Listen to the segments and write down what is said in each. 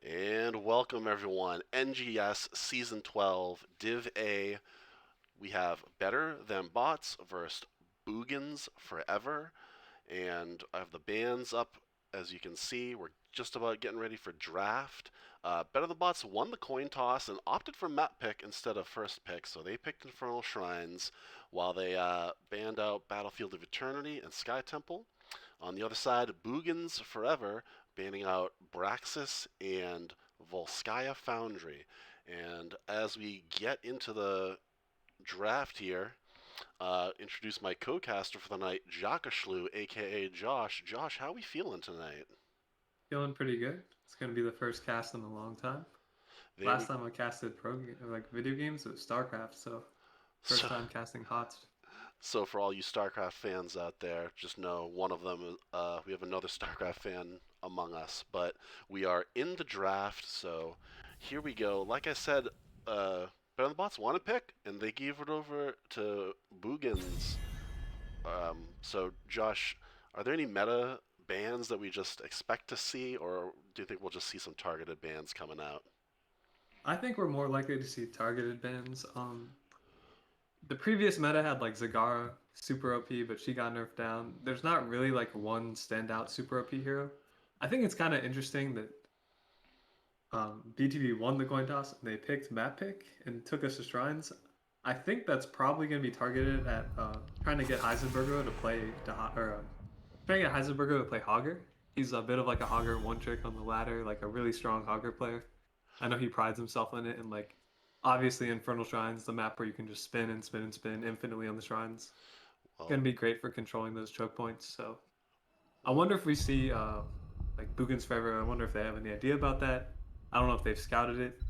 And welcome everyone. NGS Season 12, Div A. We have Better Than Bots versus Boogans Forever. And I have the bands up. As you can see, we're just about getting ready for draft. Better Than Bots won the coin toss and opted for map pick instead of first pick, so they picked Infernal Shrines while they banned out Battlefield of Eternity and Sky Temple. On the other side, Boogans Forever banning out Braxis and Volskaya Foundry. And as we get into the draft here, introduce my co-caster for the night, Jakashlu, aka Josh. Josh, how are we feeling tonight? Feeling pretty good. It's gonna be the first cast in a long time. There Last we time I casted like video games, it was StarCraft, so first so time casting HOTS. so for all you StarCraft fans out there, just know one of them. We have another StarCraft fan among us, but we are in the draft. So here we go. Like I said, Better the Bots want to pick, and they gave it over to Boogans. So Josh, are there any meta bans that we just expect to see, or do you think we'll just see some targeted bans coming out? I think we're more likely to see targeted bans. The previous meta had like Zagara super OP, but she got nerfed down. There's not really like one standout super OP hero. I think it's kind of interesting that BTB won the coin toss and they picked map pick and took us to shrines. I think that's probably going to be targeted at trying to get Heisenberger to play trying to get Heisenberger to play Hogger. He's a bit of like a Hogger one trick on the ladder, like a really strong Hogger player. I know he prides himself in it, and like obviously Infernal Shrines, the map where you can just spin and spin and spin infinitely on the shrines, Well, gonna be great for controlling those choke points. So I wonder if we see like Boogans Forever. I wonder if they have any idea about that. I don't know if they've scouted it.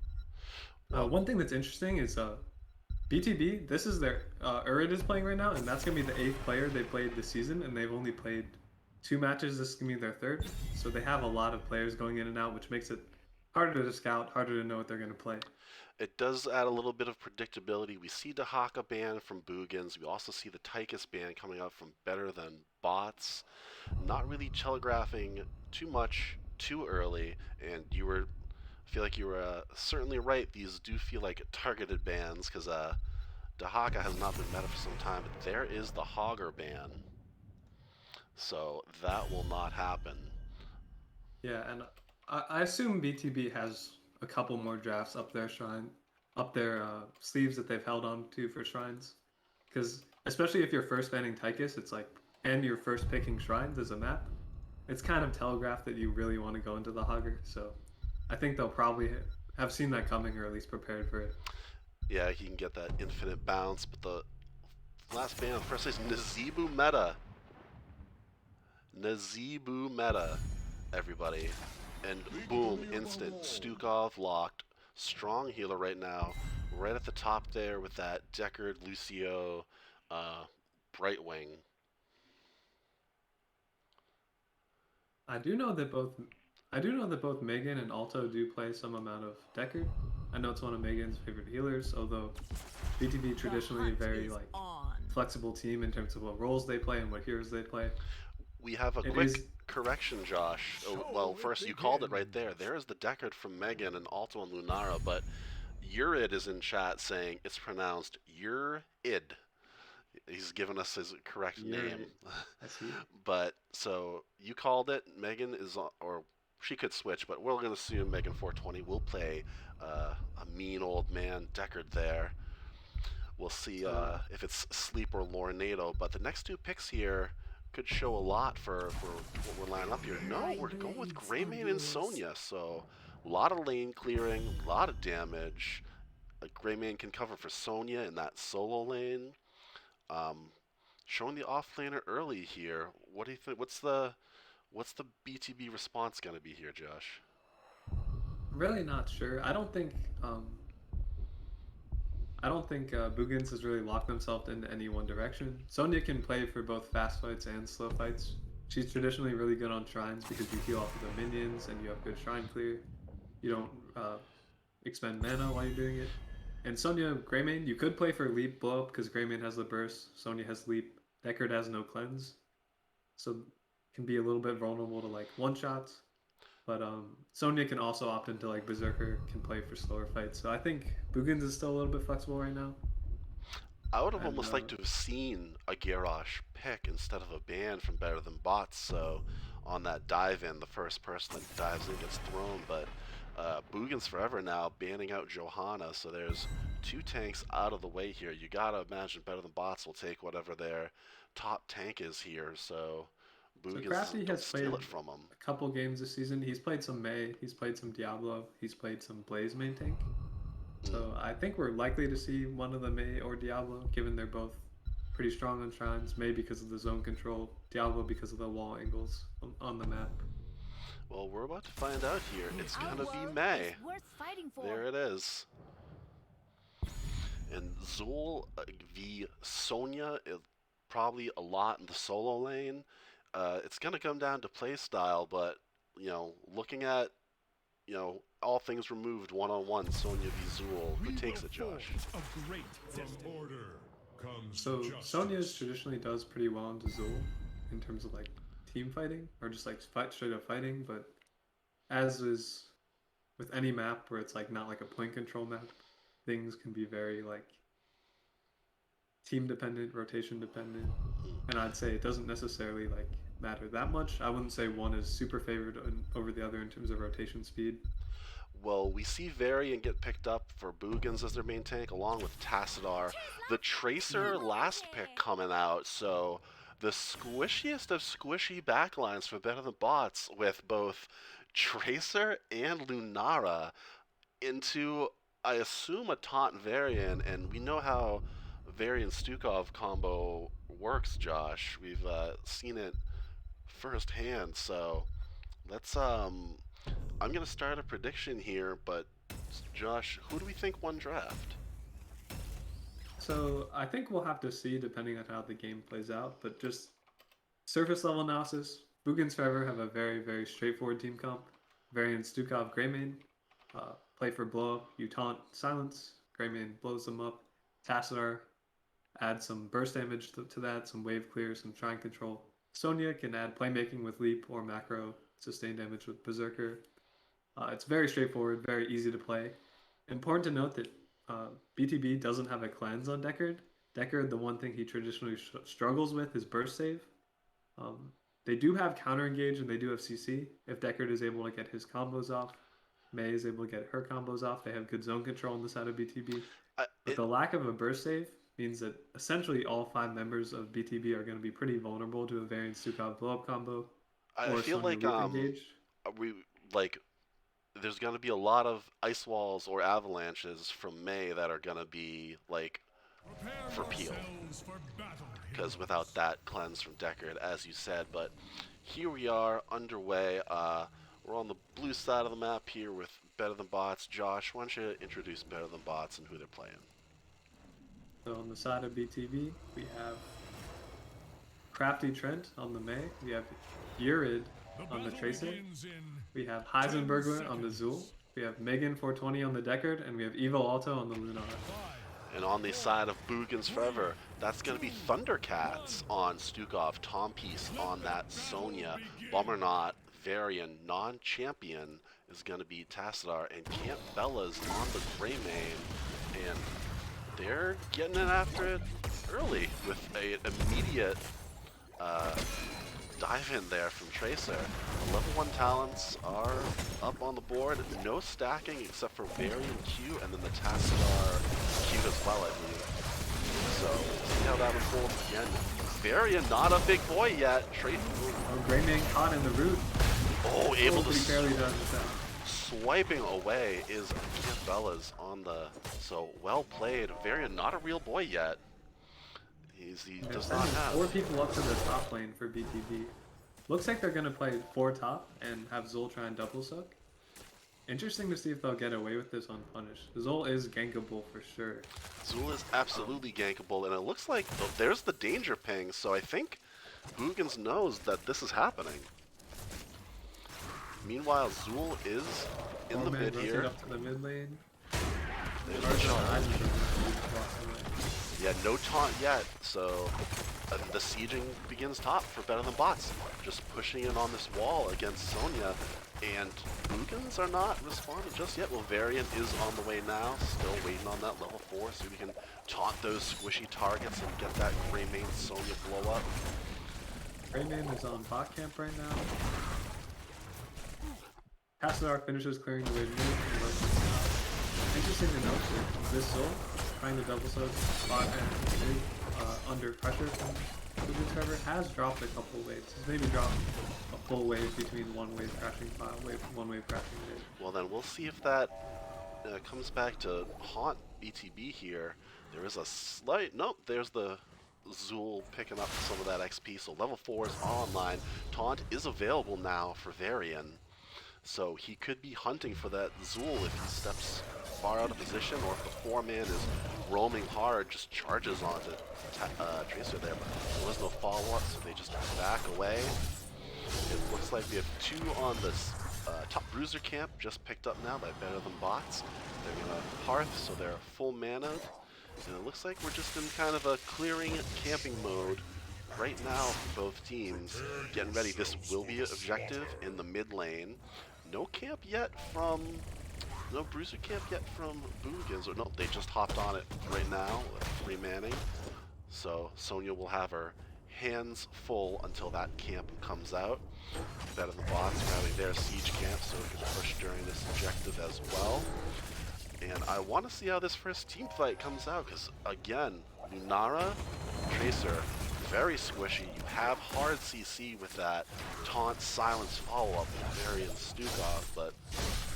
well, One thing that's interesting is BTB. This is their Urid is playing right now, and that's gonna be the eighth player they played this season, and they've only played two matches. This is gonna be their third, so they have a lot of players going in and out, which makes it harder to scout, harder to know what they're gonna play. it does add a little bit of predictability. We see the Haka ban from Boogans. We also see the Tychus ban coming out from Better Than Bots. Not really telegraphing too much too early, and I feel like you were certainly right. These do feel like targeted bans because Dahaka has not been meta for some time, but there is the Hogger ban, so that will not happen. Yeah, and I assume BTB has a couple more drafts up their sleeves that they've held on to for shrines, because especially if you're first banning Tychus, it's like and you're first picking shrines as a map, it's kind of telegraphed that you really want to go into the Hogger. So I think they'll probably have seen that coming or at least prepared for it. Yeah, he can get that infinite bounce, but the last ban on the first is Nazeebu Meta. Nazeebu Meta, everybody. And boom, instant. Stukov locked. Strong healer right now. Right at the top there with that Deckard, Lucio, uh, Brightwing. I do know that both I do know that both Megan and Alto do play some amount of Deckard. I know it's one of Megan's favorite healers, although BTB The traditionally a hunt very is like on. flexible team in terms of what roles they play and what heroes they play. We have a It quick is correction, Josh. Oh, well, So it first, you called it right there. begins. There is the Deckard from Megan and Alto and Lunara, but Urid is in chat saying it's pronounced Urid. He's given us his correct name. Yuri. I see. But so you called it. Megan is or she could switch, but we're going to assume Megan 420 will play a mean old man Deckard there. We'll see So if it's Sleep or Lornado. But the next two picks here could show a lot for what we're lining up here. No, My we're going with blades are Greymane and yours. Sonya. So a lot of lane clearing, a lot of damage. Greymane can cover for Sonya in that solo lane. Um, Showing the offlaner early here. What do you think? What's the BTB response going to be here, Josh? really not sure. Um I don't think Boogans has really locked themselves into any one direction. Sonya can play for both fast fights and slow fights. She's traditionally really good on shrines because you heal off of the minions and you have good shrine clear. You don't expend mana while you're doing it. And Sonya Greymane, you could play for Leap Blow Up because Greymane has the burst, Sonya has Leap, Deckard has no cleanse, so can be a little bit vulnerable to like one shots. But Sonya can also opt into like Berserker, can play for slower fights. So I think Boogans is still a little bit flexible right now. I would have And almost liked to have seen a Garrosh pick instead of a ban from Better Than Bots, so on that dive in, the first person that dives in gets thrown, but Boogans Forever now banning out Johanna, so there's two tanks out of the way here. You gotta imagine Better Than Bots will take whatever their top tank is here, so so Boogans Crafty don't has steal played it from them. a couple games this season. He's played some Mei, he's played some Diablo, he's played some Blaze main tank. Mm. So I think we're likely to see one of the Mei or Diablo, given they're both pretty strong on shrines. Mei because of the zone control, Diablo because of the wall angles on the map. Well, we're about to find out here. It's Our gonna be world May. is worth fighting for. There it is. And Zul v Sonya is probably a lot in the solo lane. It's gonna come down to playstyle, but looking at all things removed, one-on-one, Sonya v Zul. Who takes it, Josh? A great from order comes So justice. Sonya traditionally does pretty well into Zul in terms of like team fighting or just like straight up fighting, but as is with any map where it's like not like a point control map, things can be very like team dependent, rotation dependent, and I'd say it doesn't necessarily like matter that much. I wouldn't say one is super favored over the other in terms of rotation speed. Well, we see Varian get picked up for Boogans as their main tank, along with Tassadar. The Tracer last pick coming out, so the squishiest of squishy backlines for Better Than Bots with both Tracer and Lunara into, I assume, a taunt Varian, and we know how Varian Stukov combo works, Josh. We've seen it firsthand, so let's. I'm gonna start a prediction here, but Josh, who do we think won draft? So I think we'll have to see depending on how the game plays out, but just surface level analysis, Boogans Forever have a very straightforward team comp. Variant Stukov Greymane, play for blow up, you taunt silence, Greymane blows them up. Tassadar, add some burst damage to that, some wave clear, some shrine control. Sonya can add playmaking with leap or macro, sustain damage with Berserker. It's very straightforward, very easy to play. Important to note that BTB doesn't have a cleanse on Deckard. Deckard, the one thing he traditionally struggles with is burst save. They do have counter engage and they do have CC. If Deckard is able to get his combos off, Mei is able to get her combos off. They have good zone control on the side of BTB. But the lack of a burst save means that essentially all 5 members of BTB are going to be pretty vulnerable to a Variant Stukov blow up combo I or feel Sonya like leap engage. we like there's gonna be a lot of ice walls or avalanches from May that are gonna be like for peel, Yourselves for battle. because without that cleanse from Deckard, as you said. But here we are underway. We're on the blue side of the map here with Better Than Bots. Josh, why don't you introduce Better Than Bots and who they're playing? So on the side of BTB, we have Crafty Trent on the Mei. We have Yurid The on the battle Tracer. begins in We have Heisenberger on the Zul. We have Megan 420 on the Deckard, and we have Evo Alto on the Lunar. And on the side of Boogans Forever, that's going to be Thundercats on Stukov, Tompiece on that Sonya, Bombernaut, Varian, non-champion is going to be Tassadar, and Camp Bella's on the Greymane, and they're getting it after it early with a immediate dive in there from Tracer. Level 1 talents are up on the board. No stacking except for Varian Q and then the Tassadar Q as well, I believe. So, see how that unfolds again. Varian, not a big boy yet. Oh, Greymane caught in the root. Oh, able to pretty barely done with that. swiping away is Bella's on the. So, well played. Varian, not a real boy yet. He They're does not sending have. 4 people up to the top lane for BTB. Looks like they're going to play 4 top and have Zul try and double suck. Interesting to see if they'll get away with this unpunished. Zul is gankable for sure. Zul is absolutely gankable, and it looks like there's the danger ping, so I think Boogans knows that this is happening. Meanwhile, Zul is in the mid rotate here. up to the mid lane. There's the charge. Yeah, no taunt yet, so the sieging begins top for Better Than Bots. Just pushing in on this wall against Sonya. And Boogans are not responding just yet. Well, Varian is on the way now, still waiting on that level 4, so we can taunt those squishy targets and get that Grey Main Sonya blow up. Grey Main is on bot camp right now. Passadar finishes clearing the wave mid. Interesting to note that this Zol trying to double soak bot and mid under pressure from Boogans Forever has dropped a couple waves. He's maybe dropped a full wave between one wave crashing one wave crashing mid. Well, then we'll see if that comes back to haunt BTB here. There is a slight... Nope, there's the Zool picking up some of that XP. So level 4 is online. Taunt is available now for Varian. So he could be hunting for that Zool if he steps far out of position, or if the 4-man is roaming hard, just charges onto Tracer there. But there was no follow-up, so they just back away. It looks like we have 2 on this top bruiser camp, just picked up now by Better Than Bots. They're gonna Hearth, so they're full mana. And it looks like we're just in kind of a clearing camping mode right now for both teams. Getting ready. This will be an objective in the mid lane. No camp yet from... No bruiser camp yet from Boogans. Or no, they just hopped on it right now with 3 manning. So Sonya will have her hands full until that camp comes out. Better Than Bots grabbing their siege camp so we can push during this objective as well. And I want to see how this first team fight comes out, because again, Lunara, Tracer, very squishy. You have hard CC with that taunt, silence, follow-up with Varian Stukov, but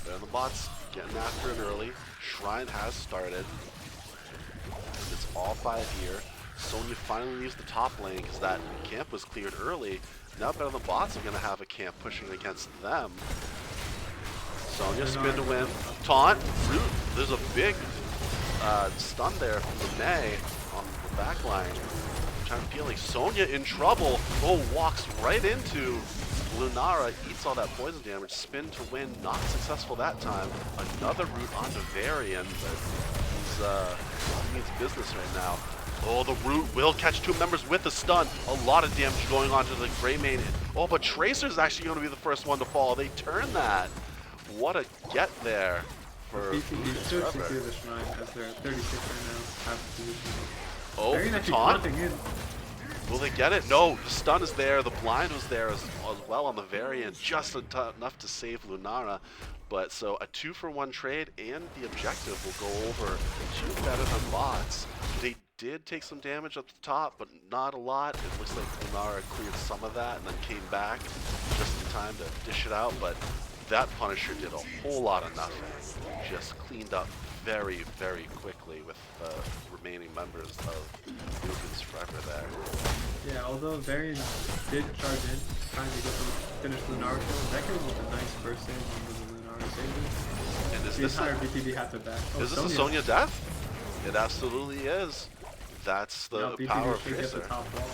Better Than Bots getting after it early. Shrine has started. And it's all 5 here. Sonya finally leaves the top lane because that camp was cleared early. Now Better Than Bots are going to have a camp pushing against them. Sonya spin to win. Taunt. Root. There's a big stun there from May on the back line. I'm trying to feel like Sonya in trouble. Oh, walks right into Lunara, eats all that poison damage. Spin to win. Not successful that time. Another root onto Varian, but he means business right now. Oh, the root will catch 2 members with the stun. A lot of damage going on to the Grey Main. Oh, but Tracer's actually going to be the first one to fall. They turn that. What a get there for BTB should secure the Shrine as they're at 36 right now. Half position. Oh, Varian the actually taunt? taunting in. Will they get it? No, the stun is there. The blind was there as well on the Varian. Just enough to save Lunara. But so a 2-for-1 trade, and the objective will go over to Better Than Bots. They did take some damage at the top, but not a lot. It looks like Lunara cleared some of that and then came back just in time to dish it out. But that Punisher did a whole lot of nothing. Just cleaned up very, very quickly with the remaining members of Boogans Forever there. Yeah, although Varian did charge in, trying to get them finish Lunara kill, Becker with a nice burst in on the Lunara saving. And is The this entire BTB had to back. Oh, is this a Sonya death? It absolutely is. That's the BTB power of should get the Tracer. top wall.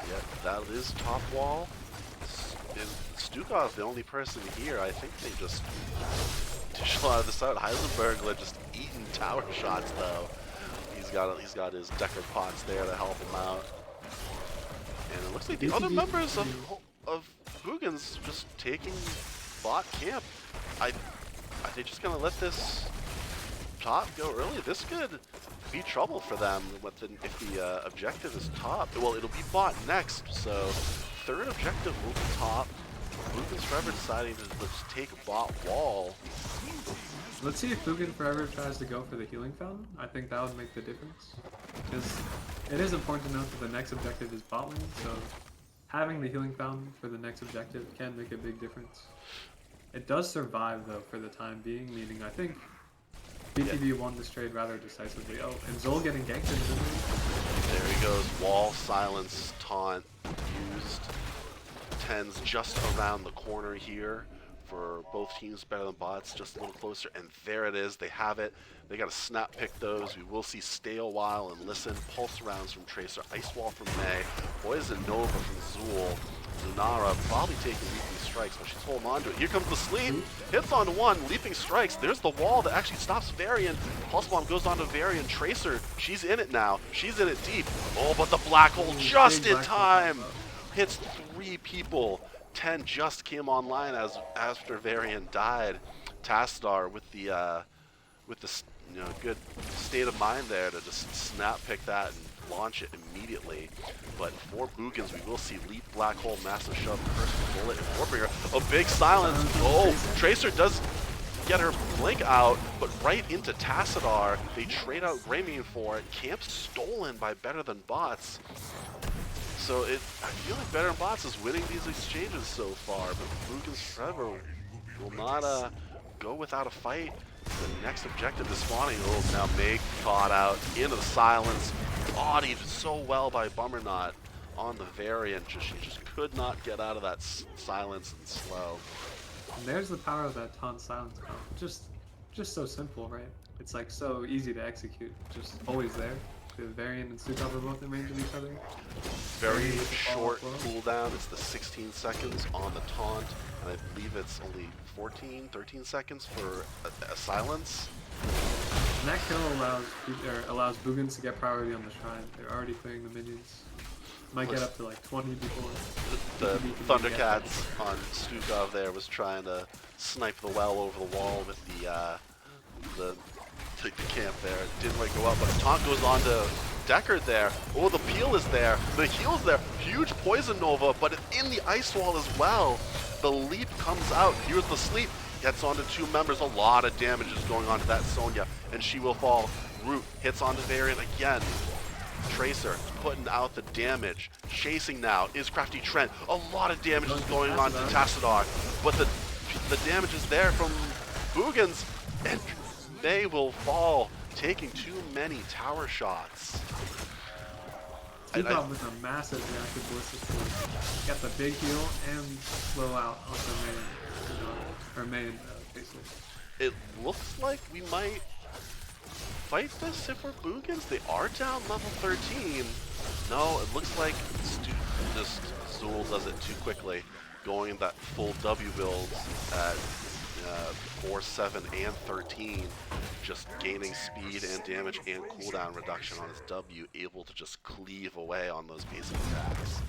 Yeah, that is top wall. And Stukov, the only person here, I think they just dish a lot of this out. Heisenberg just eating tower shots though. He's got his Decker pots there to help him out. And it looks like the other members of Boogans just taking bot camp. Are they just gonna let this top go early? This could be trouble for them if the objective is top. Well, it'll be bot next, so third objective will be top. Boogans Forever deciding to just take bot wall. Let's see if Boogan Forever tries to go for the healing fountain. I think that would make the difference. Because it is important to note that the next objective is bot lane, so having the healing fountain for the next objective can make a big difference. It does survive though for the time being, meaning I think BTB won this trade rather decisively. Oh, and Zol getting ganked in the middle. There he goes, wall, silence, taunt used. Tens just around the corner here for both teams. Better Than Bots, just a little closer, and there it is. They have it. They got to snap pick those. We will see Stay a While and Listen, Pulse Rounds from Tracer, Ice Wall from May, Poison Nova from Zool. Lunara probably taking leaping strikes, but she's holding on to it. Here comes the sleep. Oop. Hits onto one, leaping strikes. There's the wall that actually stops Varian. Pulse Bomb goes onto Varian. Tracer, she's in it now. She's in it deep. Oh, but the black hole just Big in black hole time. comes up. Hits 3 people. 10 just came online after Varian died. Tassadar with the good state of mind there to just snap pick that and launch it immediately. But for Boogans, we will see Leap, Black Hole, Massive Shove, Personal Bullet, and Warbringer. A big silence. Oh, Tracer does get her blink out, but right into Tassadar. They trade out Greymane for it. Camp stolen by Better Than Bots. So I feel like Better Than Bots is winning these exchanges so far, but Boogans forever will not go without a fight. The next objective is spawning. Oh, now Meg caught out into the silence, bodied so well by Bummerknot on the variant. She just could not get out of that silence and slow. And there's the power of that taunt silence comp. Just so simple, right? It's like so easy to execute. Just always there. The variant and Sukov are both in range of each other. Very with the short follow-up flow. cooldown. It's the 16 seconds on the taunt, and I believe it's only 13 seconds for a silence. And that kill allows Boogans to get priority on the shrine. They're already clearing the minions. Might get up to like 20 before. The BTB can Thundercats on Stukov there was trying to snipe the well over the wall with the camp there. Didn't quite go up, but a taunt goes on to Deckard there. Oh, the peel is there. The heal's there. Huge poison nova, but in the ice wall as well. The leap comes out. Here's the sleep. Gets onto 2 members. A lot of damage is going on to that Sonya, and she will fall. Root hits onto Varian again. Tracer putting out the damage. Chasing now is Crafty Trent. A lot of damage is going on to Tassadar, but the damage is there from Boogans, and they will fall, taking too many tower shots. Sukov with a massive reactive ballistic force. Got the big heal and slow out on the main basically. It looks like we might fight this if we're Boogans. They are down level 13. No, it looks like this Zool does it too quickly, going that full W build at 4, 7, and 13, just gaining speed and damage and cooldown reduction on his W, able to just cleave away on those basic attacks.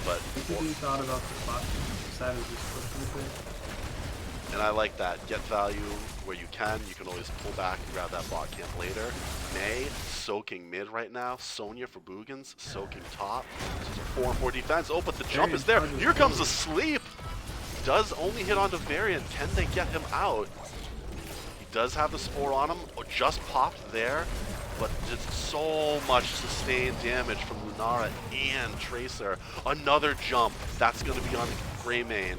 But BTB thought about the spot, decided to just push with it. and I like that. Get value where you can. You can always pull back and grab that bot camp later. May soaking mid right now. Sonya for Boogans soaking top. This is a 4-4 defense. Oh, but the jump is there. Here comes a sleep. Does only hit onto Varian. Can they get him out? He does have the spore on him. Oh, just popped there. But just so much sustained damage from Lunara and Tracer. Another jump. That's going to be on Greymane.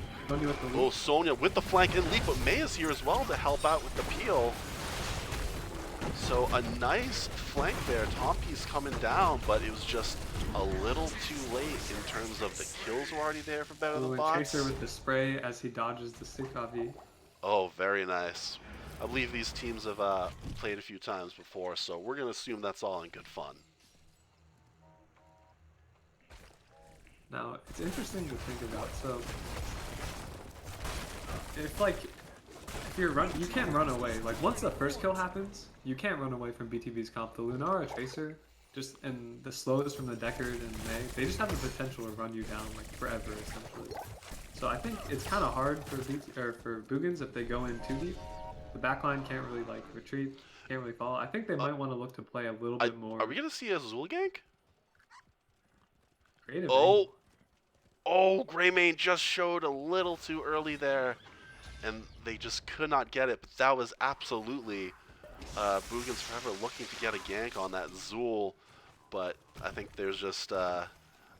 Oh, Sonya with the flank and leap, but May is here as well to help out with the peel. So a nice flank there. Tompy's coming down, but it was just a little too late in terms of the kills were already there for Better Than Bots. Tracer with the spray as he dodges the Sukov. Oh, very nice. I believe these teams have played a few times before, so we're going to assume that's all in good fun. Now, it's interesting to think about. So, if you're you can't run away. Like once the first kill happens, you can't run away from BTB's comp. The Lunara Tracer, and the slows from the Deckard and May, they just have the potential to run you down like forever, essentially. So I think it's kind of hard for Boogans if they go in too deep. The backline can't really like retreat, can't really fall. I think they might want to look to play a little bit more. Are we going to see a Zool gank? Creative. Oh, Greymane just showed a little too early there, and they just could not get it. But that was absolutely Boogans forever looking to get a gank on that Zool. But I think there's just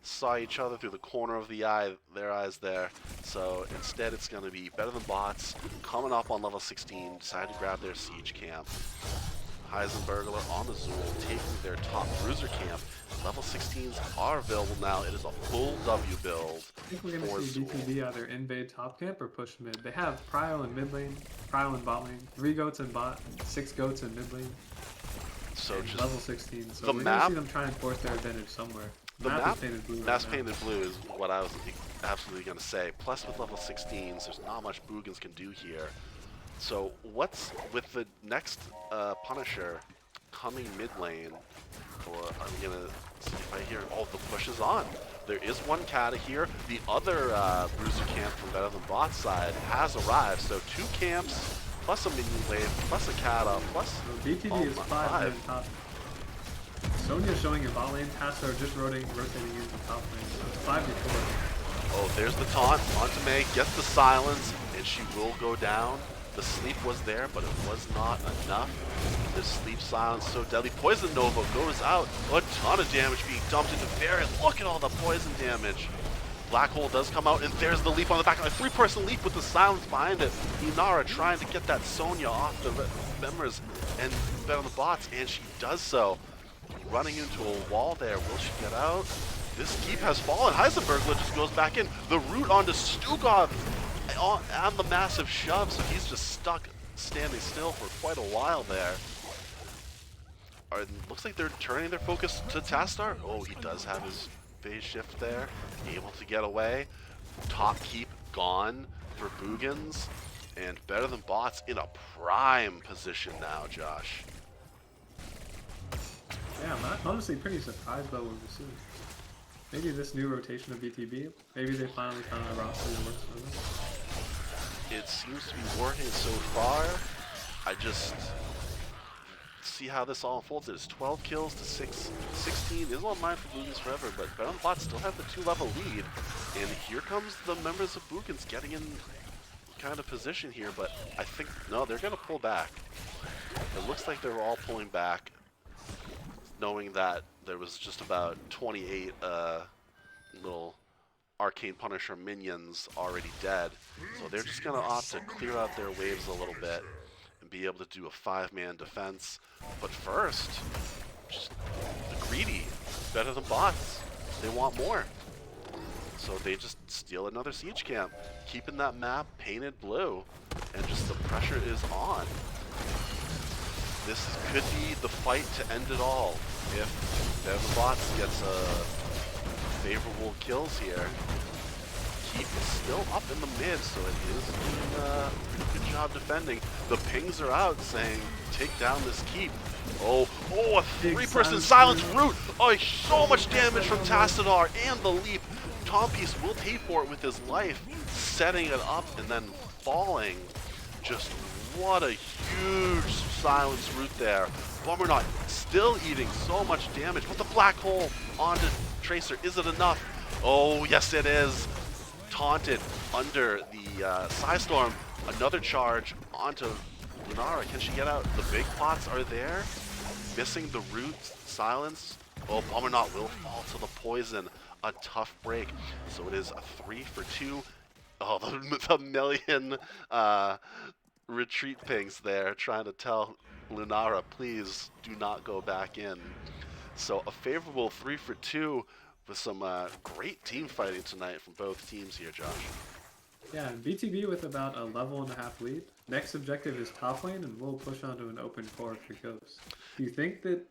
saw each other through the corner of their eyes there. So instead it's going to be Better Than Bots coming up on level 16, decided to grab their siege camp. Heisenbergler on the Zool, taking their top bruiser camp. Level 16s are available now. It is a full W build. I think we're going to see BTB either invade top camp or push mid. They have Prio in mid lane, Prio in bot lane, 3 goats in bot, 6 goats in mid lane. So just level 16. So the we're map, going to see them try and force their advantage somewhere. The Map map, is painted blue. mass Right now. painted blue is what I was absolutely going to say. Plus with level 16s, there's not much Boogans can do here. So what's with the next Punisher coming mid lane? Or are we going to see if I hear, oh, the push is on. There is one Kata here. The other Bruiser camp from Better Than Bot's side has arrived. So 2 camps, plus a minion wave, plus a Kata, plus So BTB is 5 man top. Sonya showing in bot lane. Tassa are just rotating into top lane. So it's 5v4. Oh, there's the taunt. Onto May, gets the silence, and she will go down. The sleep was there, but it was not enough. This sleep silence so deadly. Poison Nova goes out. A ton of damage being dumped into Barret. Look at all the poison damage. Black Hole does come out, and there's the leap on the back. A 3-person leap with the silence behind it. Inara trying to get that Sonya off the members and bet on the bots, and she does so. Running into a wall there. Will she get out? This keep has fallen. Heisenbergler just goes back in. The root onto Stukov on the massive shove, so he's just stuck standing still for quite a while there. Looks like they're turning their focus to Tastar. Oh, he does have his phase shift there. Able to get away. Top keep gone for Boogans. And Better Than Bots in a prime position now, Josh. Yeah, I'm honestly pretty surprised by what we're seeing. Maybe this new rotation of BTB, maybe they finally found a roster that works for them. It seems to be working so far. I just see how this all unfolds. It's 12 kills to 16. Isn't on mine for Boogans forever, but Better Than Bots still have the 2-level lead. And here comes the members of Boogans getting in kind of position here, but I think, no, they're going to pull back. It looks like they're all pulling back, knowing that there was just about 28 little Arcane Punisher minions already dead. So they're just going to opt to clear out their waves a little bit and be able to do a 5-man defense. But first, just the greedy, Better Than Bots. They want more. So they just steal another siege camp, keeping that map painted blue, and just the pressure is on. This could be the fight to end it all if Better Than Bots gets favorable kills here. Keep is still up in the mid, so it is doing a pretty good job defending. The pings are out saying, take down this keep. Oh, a 3-person silence root! Oh, so much damage from Tassadar and the leap. Tompiece will pay for it with his life, setting it up and then falling. Just what a huge silence root there. Bummerknot still eating so much damage, but the black hole onto Tracer, is it enough? Oh, yes it is. Taunted under the Psystorm. Another charge onto Lunara. Can she get out? The big pots are there. Missing the root silence. Oh, Bummerknot will fall to the poison. A tough break. So it is a 3 for 2. Oh, the million retreat pings there, trying to tell Lunara, please do not go back in. So a favorable 3 for 2 with some great team fighting tonight from both teams here, Josh. Yeah, and BTB with about a level and a half lead. Next objective is top lane, and we'll push onto an open core for kills. Do you think that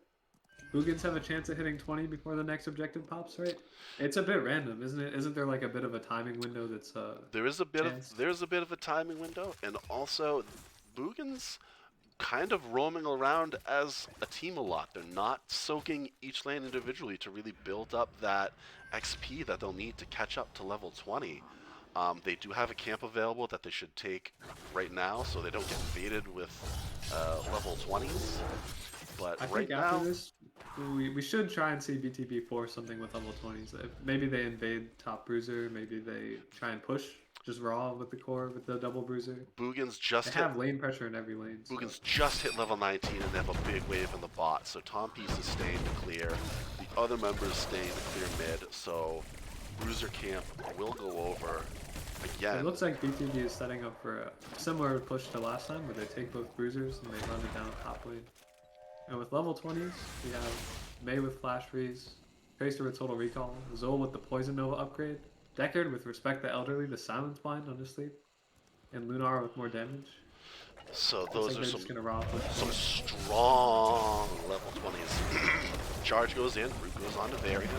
Boogans have a chance at hitting 20 before the next objective pops, right? It's a bit random, isn't it? Isn't there like a bit of a timing window that's there's a bit of a timing window, and also Boogans kind of roaming around as a team a lot. They're not soaking each lane individually to really build up that XP that they'll need to catch up to level 20. They do have a camp available that they should take right now so they don't get invaded with level 20s. But I right think after now, this, we should try and see BTB force something with level 20s. Maybe they invade top bruiser, maybe they try and push just raw with the core with the double bruiser. Boogans just They have lane pressure in every lane. So. Boogans just hit level 19 and they have a big wave in the bot, so Tompiece is staying to clear. The other members staying to clear mid, so Bruiser Camp will go over again. It looks like BTB is setting up for a similar push to last time, where they take both bruisers and they run it down top lane. And with level 20s, we have May with Flash Freeze, Tracer with Total Recall, Zol with the Poison Nova upgrade, Deckard with Respect the Elderly, the Silence Blind on his sleep, and Lunar with more damage. So those are some push. strong level 20s. Charge goes in, Root goes on to Varian.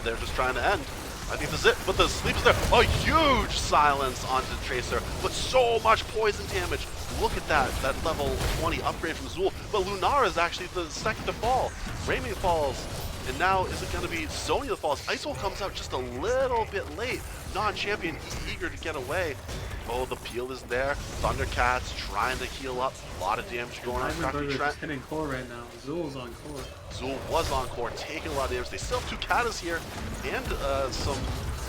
they're just trying to end. I think this is it, but the sleep is there. A huge silence onto the Tracer, but so much poison damage. Look at that level 20 upgrade from Zool. But Lunara is actually the second to fall. Rayming falls, and now is it going to be Zoni that falls? Iso comes out just a little bit late. Non-champion eager to get away. Oh, the peel is there. Thundercats trying to heal up. A lot of damage going on. Heisenberg is hitting core right now. Zool's on core. Zool was on core, taking a lot of damage. They still have 2 Katas here and some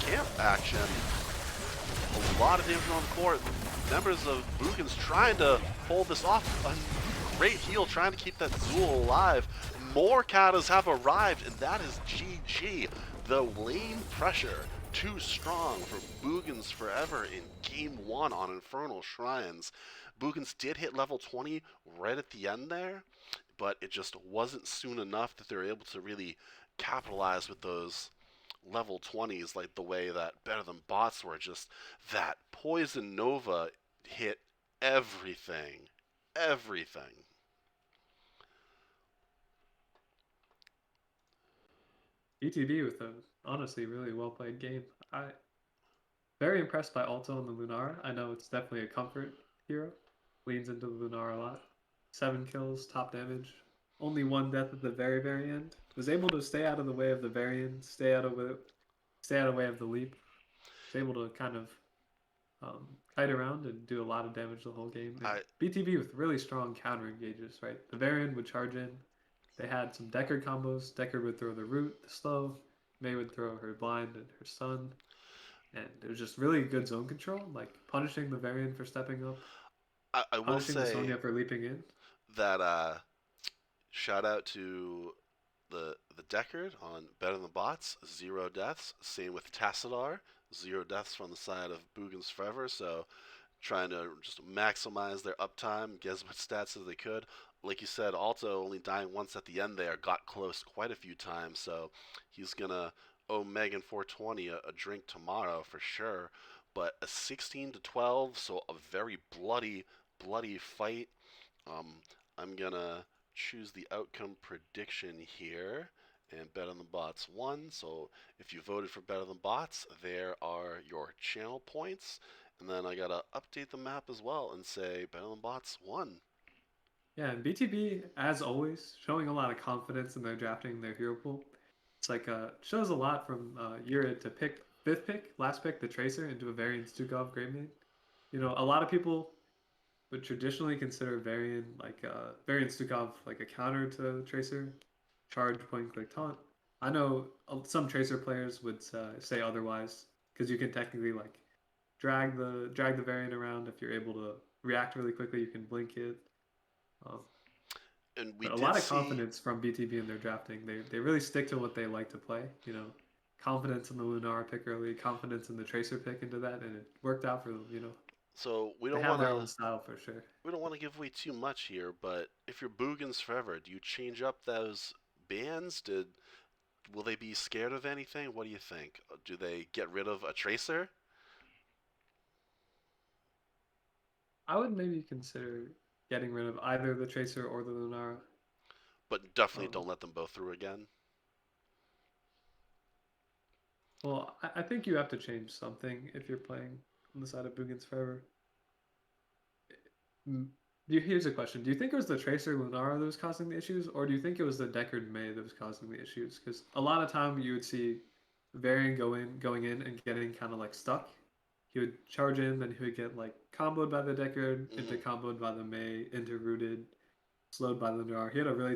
camp action. A lot of damage on the core. Members of Boogans trying to hold this off. A great heal, trying to keep that Zool alive. More Katas have arrived, and that is GG. The lane pressure too strong for Boogans Forever in Game 1 on Infernal Shrines. Boogans did hit level 20 right at the end there, but it just wasn't soon enough that they were able to really capitalize with those level 20s like the way that Better Than Bots were. Just that Poison Nova hit everything. Everything. BTB with a honestly really well played game. I very impressed by Alto and the Lunara. I know it's definitely a comfort hero. Leans into the Lunara a lot. 7 kills, top damage. Only 1 death at the very, very end. Was able to stay out of the way of the Varian, stay out of the way of the leap. Was able to kind of kite around and do a lot of damage the whole game. BTB with really strong counter engages, right? The Varian would charge in. They had some Deckard combos. Deckard would throw the root, the slow. May would throw her blind and her stun. And it was just really good zone control, like punishing the Varian for stepping up. I will punishing say the Sonya for leaping in. that shout out to the Deckard on Better Than Bots, 0 deaths. Same with Tassadar, 0 deaths from the side of Boogans Forever. So trying to just maximize their uptime, get as much stats as they could. Like you said, Alto only dying once at the end there, got close quite a few times, so he's gonna owe Megan 420 a drink tomorrow for sure. But a 16-12, so a very bloody fight. I'm gonna choose the outcome prediction here, and Better Than Bots won. So if you voted for Better Than Bots, there are your channel points. And then I gotta update the map as well and say Better Than Bots won. Yeah, and BTB, as always, showing a lot of confidence in their drafting their hero pool. It's like shows a lot from Yura to pick 5th pick, last pick, the Tracer into a Varian Stukov Great Main. You know, a lot of people would traditionally consider Varian Stukov like a counter to Tracer, charge, point, click, taunt. I know some Tracer players would say otherwise because you can technically like drag the Varian around if you're able to react really quickly. You can blink it. And but a lot of confidence from BTB in their drafting. They really stick to what they like to play. You know, confidence in the Lunara pick early, confidence in the Tracer pick into that, and it worked out for them. You know. So we They don't have want their own to style for sure. we don't want to give away too much here, but if you're Boogans Forever, do you change up those bans? Will they be scared of anything? What do you think? Do they get rid of a Tracer? I would maybe consider getting rid of either the Tracer or the Lunara. But definitely don't let them both through again. Well, I think you have to change something if you're playing on the side of Boogans Forever. Here's a question. Do you think it was the Tracer Lunara that was causing the issues, or do you think it was the Deckard May that was causing the issues? Because a lot of time you would see Varian going in and getting kind of like stuck. He would charge in, then he would get like comboed by the Deckard, into comboed by the May, into rooted, slowed by the Lunara. He had a really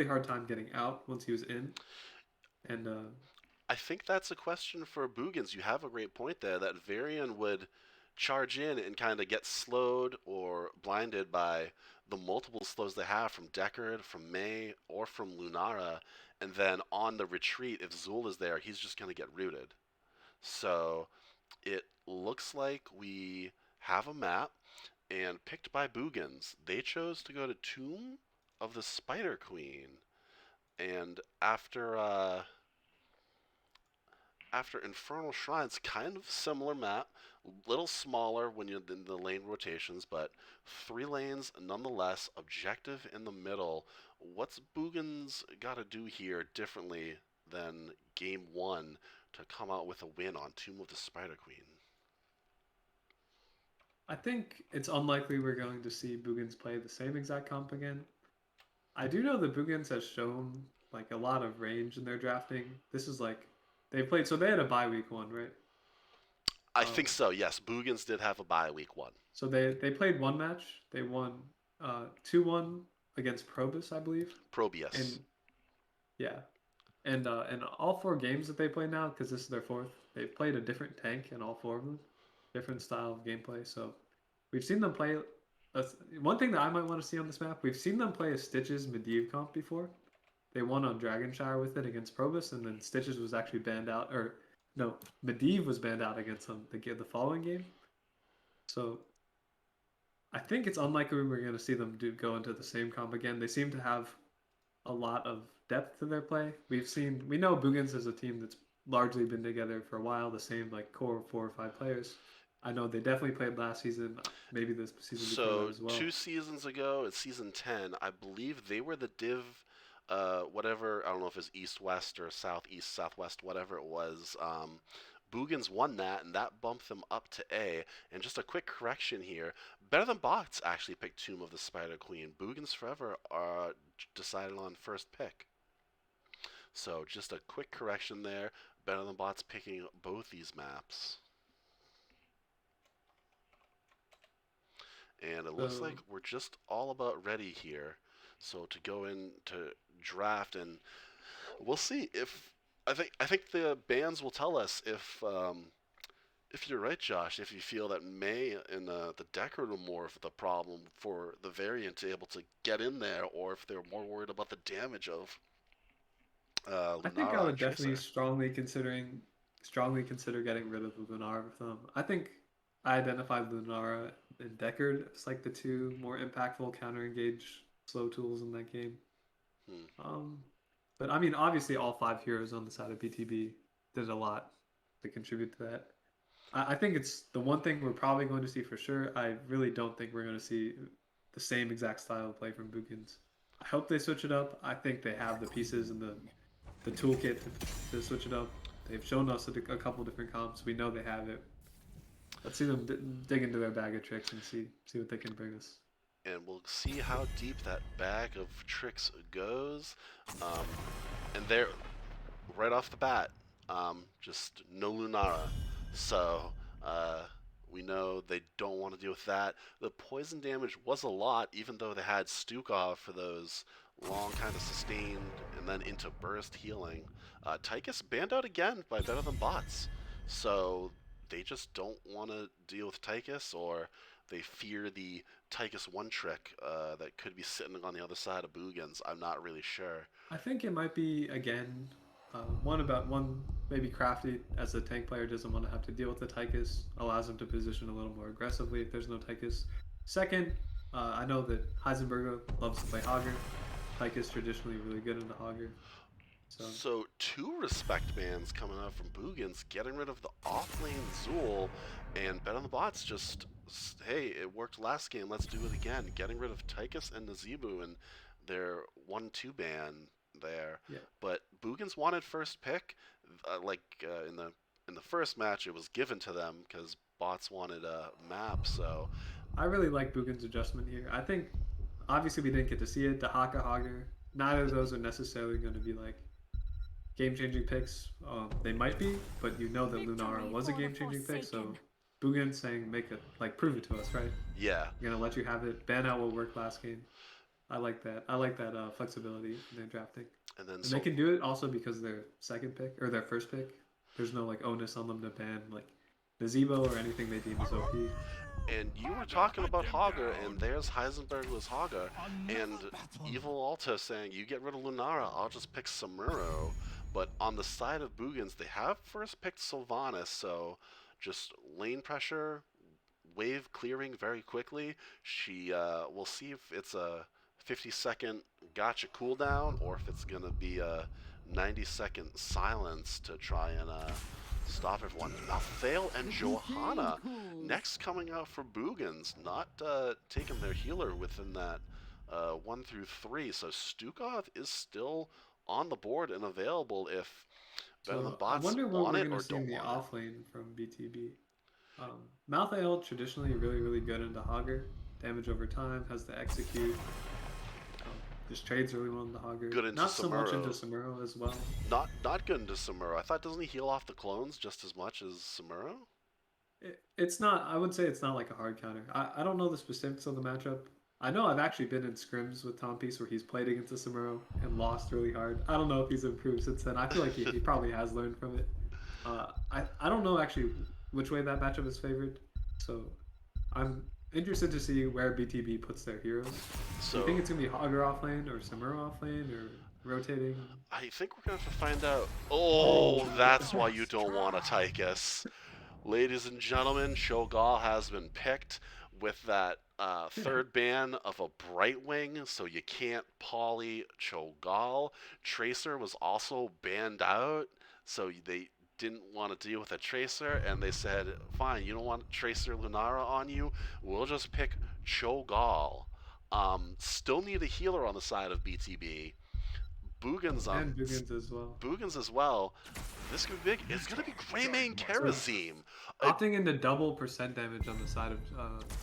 hard time getting out once he was in. And I think that's a question for Boogans. You have a great point there that Varian would charge in and kind of get slowed or blinded by the multiple slows they have from Deckard, from May, or from Lunara, and then on the retreat, if Zool is there, he's just going to get rooted. So it looks like we have a map, and picked by Boogans, they chose to go to Tomb of the Spider Queen, and after Infernal Shrines, kind of similar map, little smaller when you're in the lane rotations, but 3 lanes nonetheless, objective in the middle. What's Boogans got to do here differently than game one to come out with a win on Tomb of the Spider Queen. I think it's unlikely we're going to see Boogans play the same exact comp again. I do know that Boogans has shown like a lot of range in their drafting. This is like they played, so they had a bye week one, right? I Um, think so, yes. Boogans did have a bye week one. so they played one match. They won 2-1 against Probus, I believe, and Probius. yeah, and all four games that they play now, because this is their fourth, they've played a different tank in all four of them, different style of gameplay. So we've seen them play. One thing that I might want to see on this map, we've seen them play a Stitches Medivh comp before. They won on Dragonshire with it against Probus, and then Stitches was actually banned out, or no, Medivh was banned out against them the following game. So I think it's unlikely we're going to see them go into the same comp again. They seem to have a lot of depth to their play. We know Boogans is a team that's largely been together for a while, the same like core 4 or 5 players. I know they definitely played last season, maybe this season before that So as well. 2 seasons ago, it's season 10, I believe they were the div, whatever, I don't know if it's east west or southeast southwest, whatever it was. Boogans won that, and that bumped them up to A. And just a quick correction here: Better Than Bots actually picked Tomb of the Spider Queen. Boogans Forever decided on first pick. So just a quick correction there. Better Than Bots picking both these maps. And it looks like So we're just all about ready here. So to go into draft, and we'll see if I think the bands will tell us if you're right, Josh. If you feel that May and the Deckard are more of the problem for the variant to able to get in there, or if they're more worried about the damage of I think I Lunara and would definitely Tracer. strongly consider getting rid of Lunara with them. I think I identified Lunara and Deckard as like the two more impactful counter engage slow tools in that game. Hmm. Um, but I mean, obviously, all 5 heroes on the side of BTB did a lot to contribute to that. I think it's the one thing we're probably going to see for sure. I really don't think we're going to see the same exact style of play from Bookins. I hope they switch it up. I think they have the pieces and the toolkit to switch it up. They've shown us a couple different comps. We know they have it. Let's see them dig into their bag of tricks and see what they can bring us. And we'll see how deep that bag of tricks goes. Um, and there, right off the bat, just no Lunara. So we know they don't want to deal with that. The poison damage was a lot, even though they had Stukov for those long kind of sustained and then into burst healing. Tychus banned out again by Better Than Bots. So they just don't want to deal with Tychus, or they fear the Tychus one trick that could be sitting on the other side of Boogans. I'm not really sure. I think it might be again one maybe Crafty as a tank player doesn't want to have to deal with the Tychus, allows him to position a little more aggressively if there's no Tychus. Second, I know that Heisenberger loves to play Hogger. Tychus traditionally really good in the Hogger. So So two respect bans coming out from Boogans, getting rid of the offlane Zool, and Bet on the Bots just, hey, it worked last game, let's do it again. Getting rid of Tychus and Nazebu and their 1-2 ban there. yeah, But Boogans wanted first pick, in the first match, it was given to them because Bots wanted a map. So I really like Bugin's adjustment here. I think obviously we didn't get to see it. Dahaka Hogger, neither of those are necessarily going to be like game-changing picks. They might be, but you know that Lunara was a game-changing pick, so Bugin saying make it like prove it to us, right? yeah, You're gonna let you have it. Ban out what worked last game. I like that. I like that flexibility in their drafting, and then and they so can do it also because their second pick or their first pick. There's no like onus on them to ban like Nazebo or anything they deem as OP. and you were talking about Hogger, and there's Heisenberg was Hogger, and Evil Alta saying, you get rid of Lunara, I'll just pick Samuro. But on the side of Boogans, they have first picked Sylvanas, so just lane pressure, wave clearing very quickly. We'll see if it's a 50-second gotcha cooldown, or if it's going to be a 90-second silence to try and stop everyone. Malthael and Johanna next coming out for Boogans, not taking their healer within that 1 through 3. So Stukov is still on the board and available if Better Than So I Bots wonder what want we're it gonna or see in don't the want it. off lane from BTB. Malthael traditionally really good into Hogger. Damage over time, has the execute. Just trades really well into Hogger. Good into Not so much into Samuro. Samuro as well. Not good into Samuro. I thought doesn't he heal off the clones just as much as Samuro? It's not. I would say it's not like a hard counter. I don't know the specifics of the matchup. I know I've actually been in scrims with Tom Peace where he's played against a Samuro and lost really hard. I don't know if he's improved since then. I feel like he probably has learned from it. I don't know actually which way that matchup is favored, so I'm interested to see where BTB puts their heroes. Do you think So it's gonna be Hogger off lane or Samuro off lane or rotating? I think we're gonna have to find out. Oh, Oh, that's why you don't want a Tychus. Ladies and gentlemen, Shogal has been picked with that third ban of a Brightwing, so you can't poly Cho'Gall. Tracer was also banned out, so they didn't want to deal with a Tracer, and they said, fine, you don't want Tracer Lunara on you, we'll just pick Cho'Gall. Still need a healer on the side of BTB. Boogans and Boogans as well. Boogans as well. This could be big. It's gonna be Greymane So Karazim. opting into double percent damage on the side of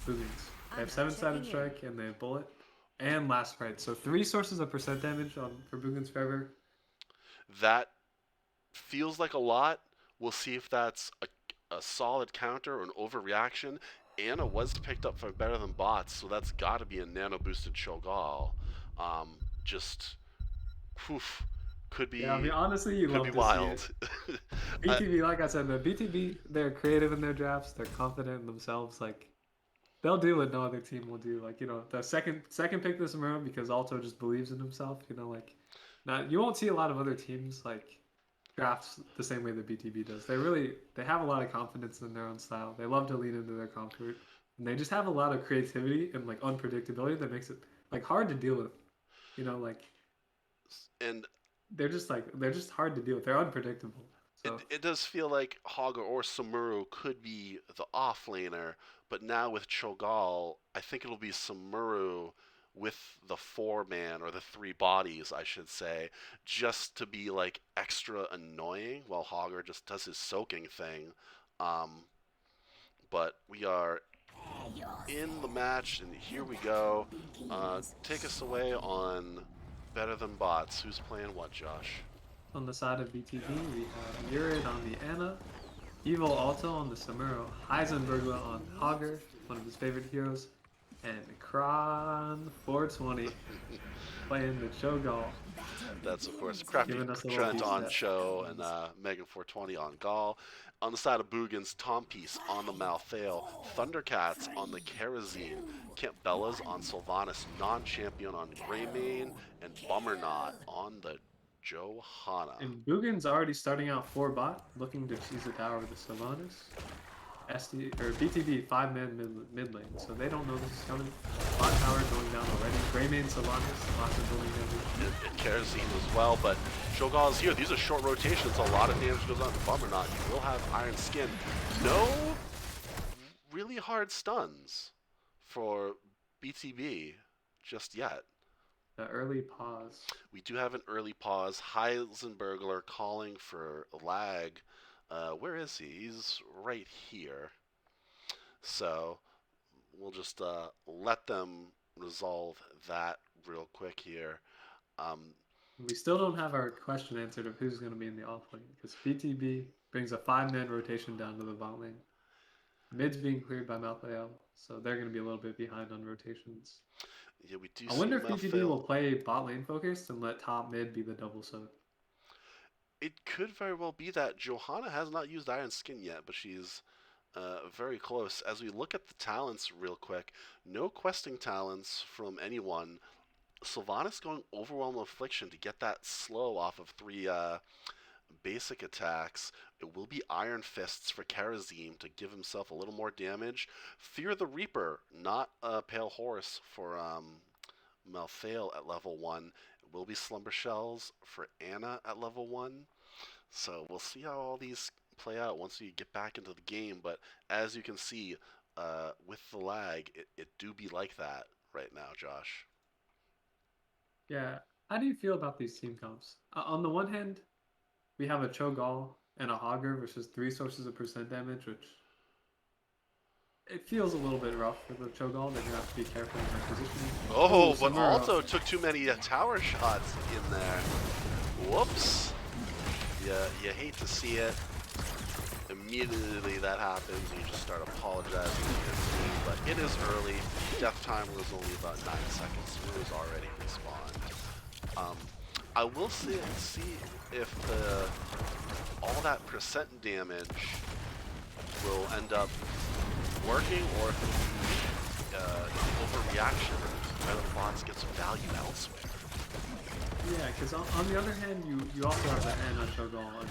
Boogans. They have 7-sided strike and they have bullet and last fight. So 3 sources of percent damage on for Boogans forever. That feels like a lot. We'll see if that's a solid counter or an overreaction. Anna was picked up for Better Than Bots, so that's got to be a nano boosted Shogal. Just, poof, could Yeah, I mean be honestly, you could be love to see it. wild. BTB, like I said, the BTB, they're creative in their drafts. They're confident in themselves. Like they'll do what no other team will do. Like the second pick this round because Alto just believes in himself. Like now you won't see a lot of other teams like drafts the same way that BTB does. They have a lot of confidence in their own style. They love to lean into their comfort, and they just have a lot of creativity and like unpredictability that makes it like hard to deal with. Like and they're just hard to deal with. They're unpredictable. It, So it does feel like Hogger or Samuro could be the offlaner, but now with Cho'Gall, I think it'll be Samuro with the 4-man or the 3 bodies, I should say, just to be like extra annoying while Hogger just does his soaking thing. Um, but we are in the match, and here we go. Take us away on Better Than Bots. Who's playing what, Josh? on the side of BTB, we have Yurid on the Anna, Evil Alto on the Samuro, Heisenbergla on Hogger, one of his favorite heroes, and Kron 420 playing the Cho'Gall, That's, of course, Crafty giving us a little Trent piece on that. Show and Megan 420 on Gall. On the side of Boogans, Tom Peace on the Malthael, Thundercats on the Karazine, Camp Bellas on Sylvanas, non-champion on Greymane, and Bummernot on the Johanna. And Bugan's already starting out 4 bot, looking to seize the tower with the Sylvanas. BTB 5-man mid lane, so they don't know this is coming. Bot tower going down already. Greymane Sylvanas, lots of building damage. And Karazine as well, but Shogal is here. These are short rotations. A lot of damage goes on to Bummernot. You will have Iron Skin. No really hard stuns for BTB just yet. The early pause. We do have an early pause. Heisenbergler calling for lag. Where is he? He's right here. So we'll just let them resolve that real quick here. Um, We still don't have our question answered of who's going to be in the off lane because BTB brings a 5-man rotation down to the bot lane. Mid's being cleared by Malthael, so they're going to be a little bit behind on rotations. yeah, we do I see wonder if BTB Malthael. will play bot lane focused and let top mid be the double soak. It could very well be that Johanna has not used Iron Skin yet, but she's very close. As we look at the talents real quick, no questing talents from anyone. Sylvanas going Overwhelm Affliction to get that slow off of 3 basic attacks. It will be Iron Fists for Karazim to give himself a little more damage. Fear the Reaper, not a Pale Horse for Malthael at level 1. It will be Slumber Shells for Anna at level 1. So we'll see how all these play out once we get back into the game. But as you can see, with the lag, it do be like that right now, Josh. Yeah, How do you feel about these team comps? On the one hand, we have a Cho'Gall and a Hogger versus 3 sources of percent damage, which it feels a little bit rough for the Cho'Gall. They're gonna have to be careful in their positioning. Oh, Ooh, but Samuro. also took too many tower shots in there. Whoops. Yeah, you hate to see it. Immediately that happens, you just start apologizing to your team, but it is early. Death time was only about 9 seconds. It was already respawned. I will see if all that percent damage will end up working, or if it'll be overreaction and the bots get some value elsewhere. Yeah, because on the other hand, you also have the Anna Cho'Gall, and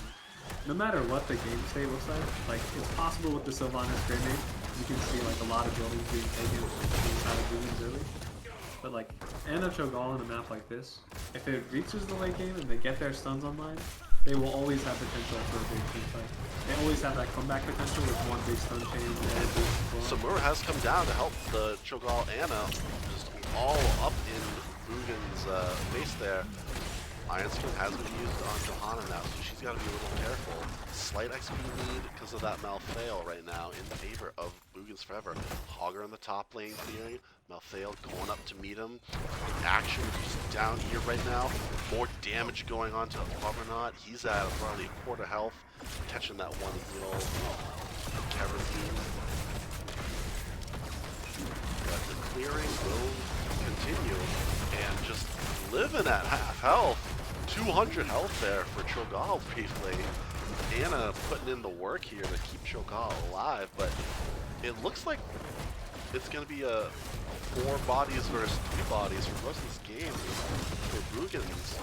no matter what the game state looks like it's possible with the Sylvanas Grenade, you can see like a lot of buildings being taken inside of Boogans early. But like Anna Cho'Gall in a map like this, if it reaches the late game and they get their stuns online, they will always have potential for a big team fight. They always have that comeback potential with one big stun chain and one big storm. Samura has come down to help the Cho'Gall Anna, just all up in Boogans' face there. Iron Skin has been used on Johanna now, so she's got to be a little careful. Slight XP lead because of that Malthael right now in favor of Boogans Forever. Hogger in the top lane clearing. Malthael going up to meet him. Action is down here right now. More damage going on to Hoggernaut. He's at probably a quarter health, catching that one heal. Kerosene. But the clearing will continue, and just living at half health. 200 health there for Cho'Gall briefly. Anna putting in the work here to keep Cho'Gall alive, but it looks like it's going to be a 4 bodies versus 3 bodies for most of this game for Boogans.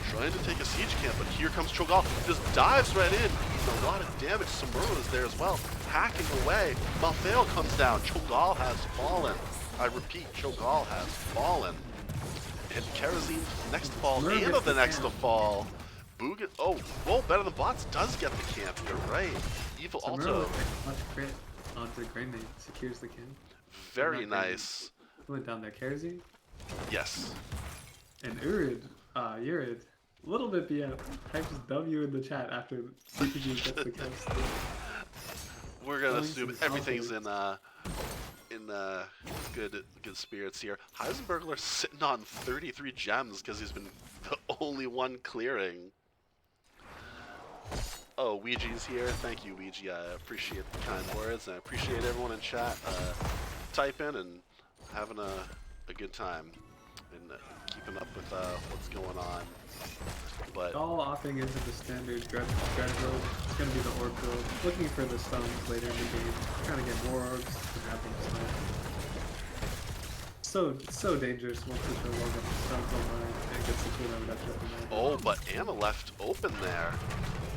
Trying to take a siege camp, but here comes Cho'Gall. Just dives right in. Does a lot of damage. Samuro is there as well, hacking away. Malthael comes down. Cho'Gall has fallen. I repeat, Cho'Gall has fallen. And Kerosene next to fall, Anna the next to fall. Boogan, oh, whoa, Better Than Bots does get the camp, you're right. Evil Alto. Much crit onto the Grenade, secures the camp. Very nice. Went down there, Kerosene. Yes. And Urid, Urid, a little bit BF. Types W in the chat after CPG gets the kill. We're gonna assume everything's in good spirits here. Heisenbergler sitting on 33 gems because he's been the only one clearing. Oh, Ouija's here. Thank you, Ouija. I appreciate the kind words, and I appreciate everyone in chat typing and having a good time and keeping up with what's going on. But all opting into the standard dread build. It's gonna be the orb build. Looking for the stuns later in the game. Trying to get more orbs to have them stun. So dangerous once the Cho'Gall gets the stuns online and gets the cooldown reduction. Oh, but Anna left open there.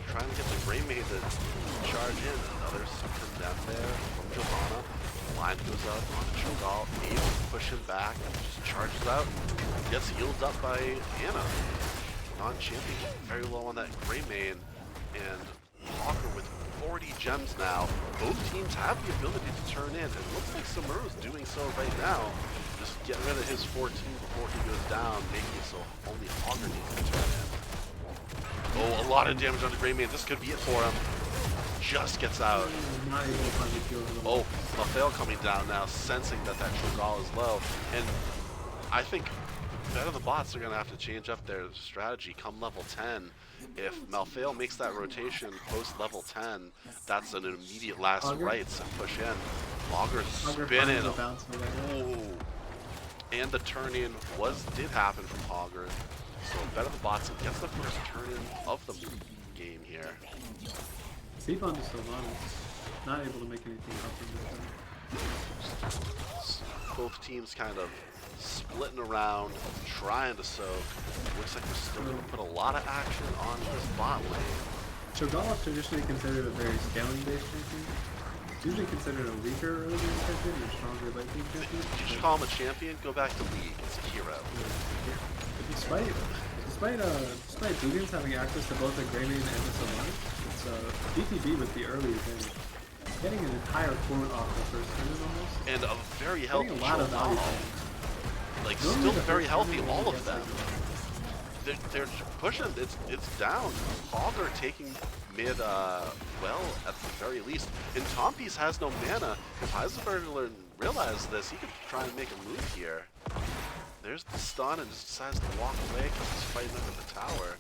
Trying to get the Grey Maid to charge in. Another from down there from Johanna. Line goes up on Cho'Gall, able to push him back, just charges out, gets healed up by Anna. Non-champion, very low on that Grey Maid, and Hawker with 40 gems now. Both teams have the ability to turn in, and it looks like Samuro's doing so right now. Just get rid of his 14 before he goes down, making it so only Hawker needs to turn in. Oh, a lot of damage on the Grey Maid. This could be it for him. Just gets out. Oh, Malthael coming down now, sensing that Cho'Gall is low. And I think Better Than Bots are going to have to change up their strategy come level 10. If Malthael makes that rotation post level 10, that's an immediate last rights and push in. Auger's spinning. Oh. And the turn-in did happen from Auger. So Better Than Bots gets the first turn-in of the game here. Seaborn to Sylvanas, not able to make anything happen. Both teams kind of splitting around, trying to soak. Looks like we're still going to put a lot of action on this bot lane. Cho'Gall is traditionally considered a very scaling-based champion. Usually considered a weaker early game champion and a stronger late game champion. You should call him a champion, go back to League. It's a hero. Yeah. But despite Boogans having access to both the Grey Maid and the Sylvanas, it's BTB with the early advantage. Getting an entire fort off the first turn almost. And a very healthy a lot of value. Like, still very healthy, all of them. they're pushing. It's down. Hogger taking mid well at the very least. And Tompies has no mana. If Heisenberg realized this, he could try and make a move here. There's the stun and just decides to walk away because he's fighting under the tower.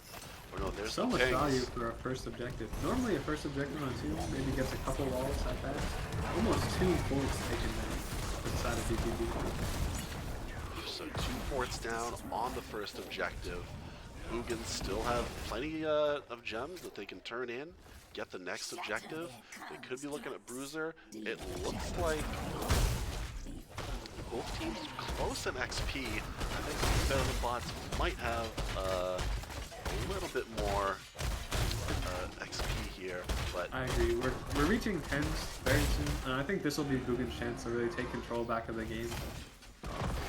Or no, there's So the much pings. value for a first objective. Normally a first objective on 2 maybe gets a couple walls at that. Almost 2 forts taken down inside of BTB. So 2 forts down on the first objective. Boogans still have plenty of gems that they can turn in, get the next objective. They could be looking at Bruiser. It looks like both teams close in XP. I think Better Than Bots might have a little bit more XP here, but I agree. We're reaching 10s very soon, and I think this will be Boogans' chance to really take control back of the game.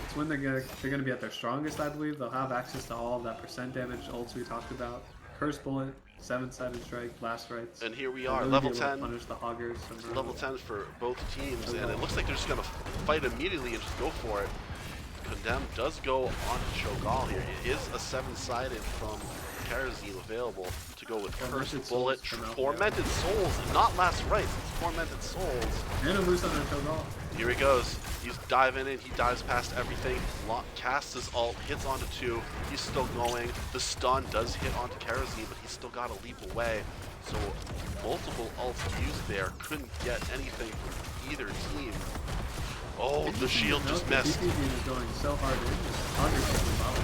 It's when they're gonna be at their strongest, I believe. They'll have access to all of that percent damage ults we talked about. Curse Bullet, 7-sided strike, blast rights. and here we They'll are, really level be able to 10. Punish the hoggers. And Level 10 for both teams, and it looks like they're just going to fight immediately and just go for it. Condemn does go on to Cho'Gall here. It is a 7-sided from Karazine available to go with Curse Tormented Bullet, Souls from Tormented Souls, not Last Rites, it's Tormented Souls. And a boost on their Cho'Gall. Here he goes. He's diving in. He dives past everything. Casts his ult. Hits onto 2. He's still going. The stun does hit onto Karazine, but he's still got to leap away. So multiple ults used there. Couldn't get anything from either team. Oh, the shield just missed. BTB is going so hard in. Hoggers taking them out.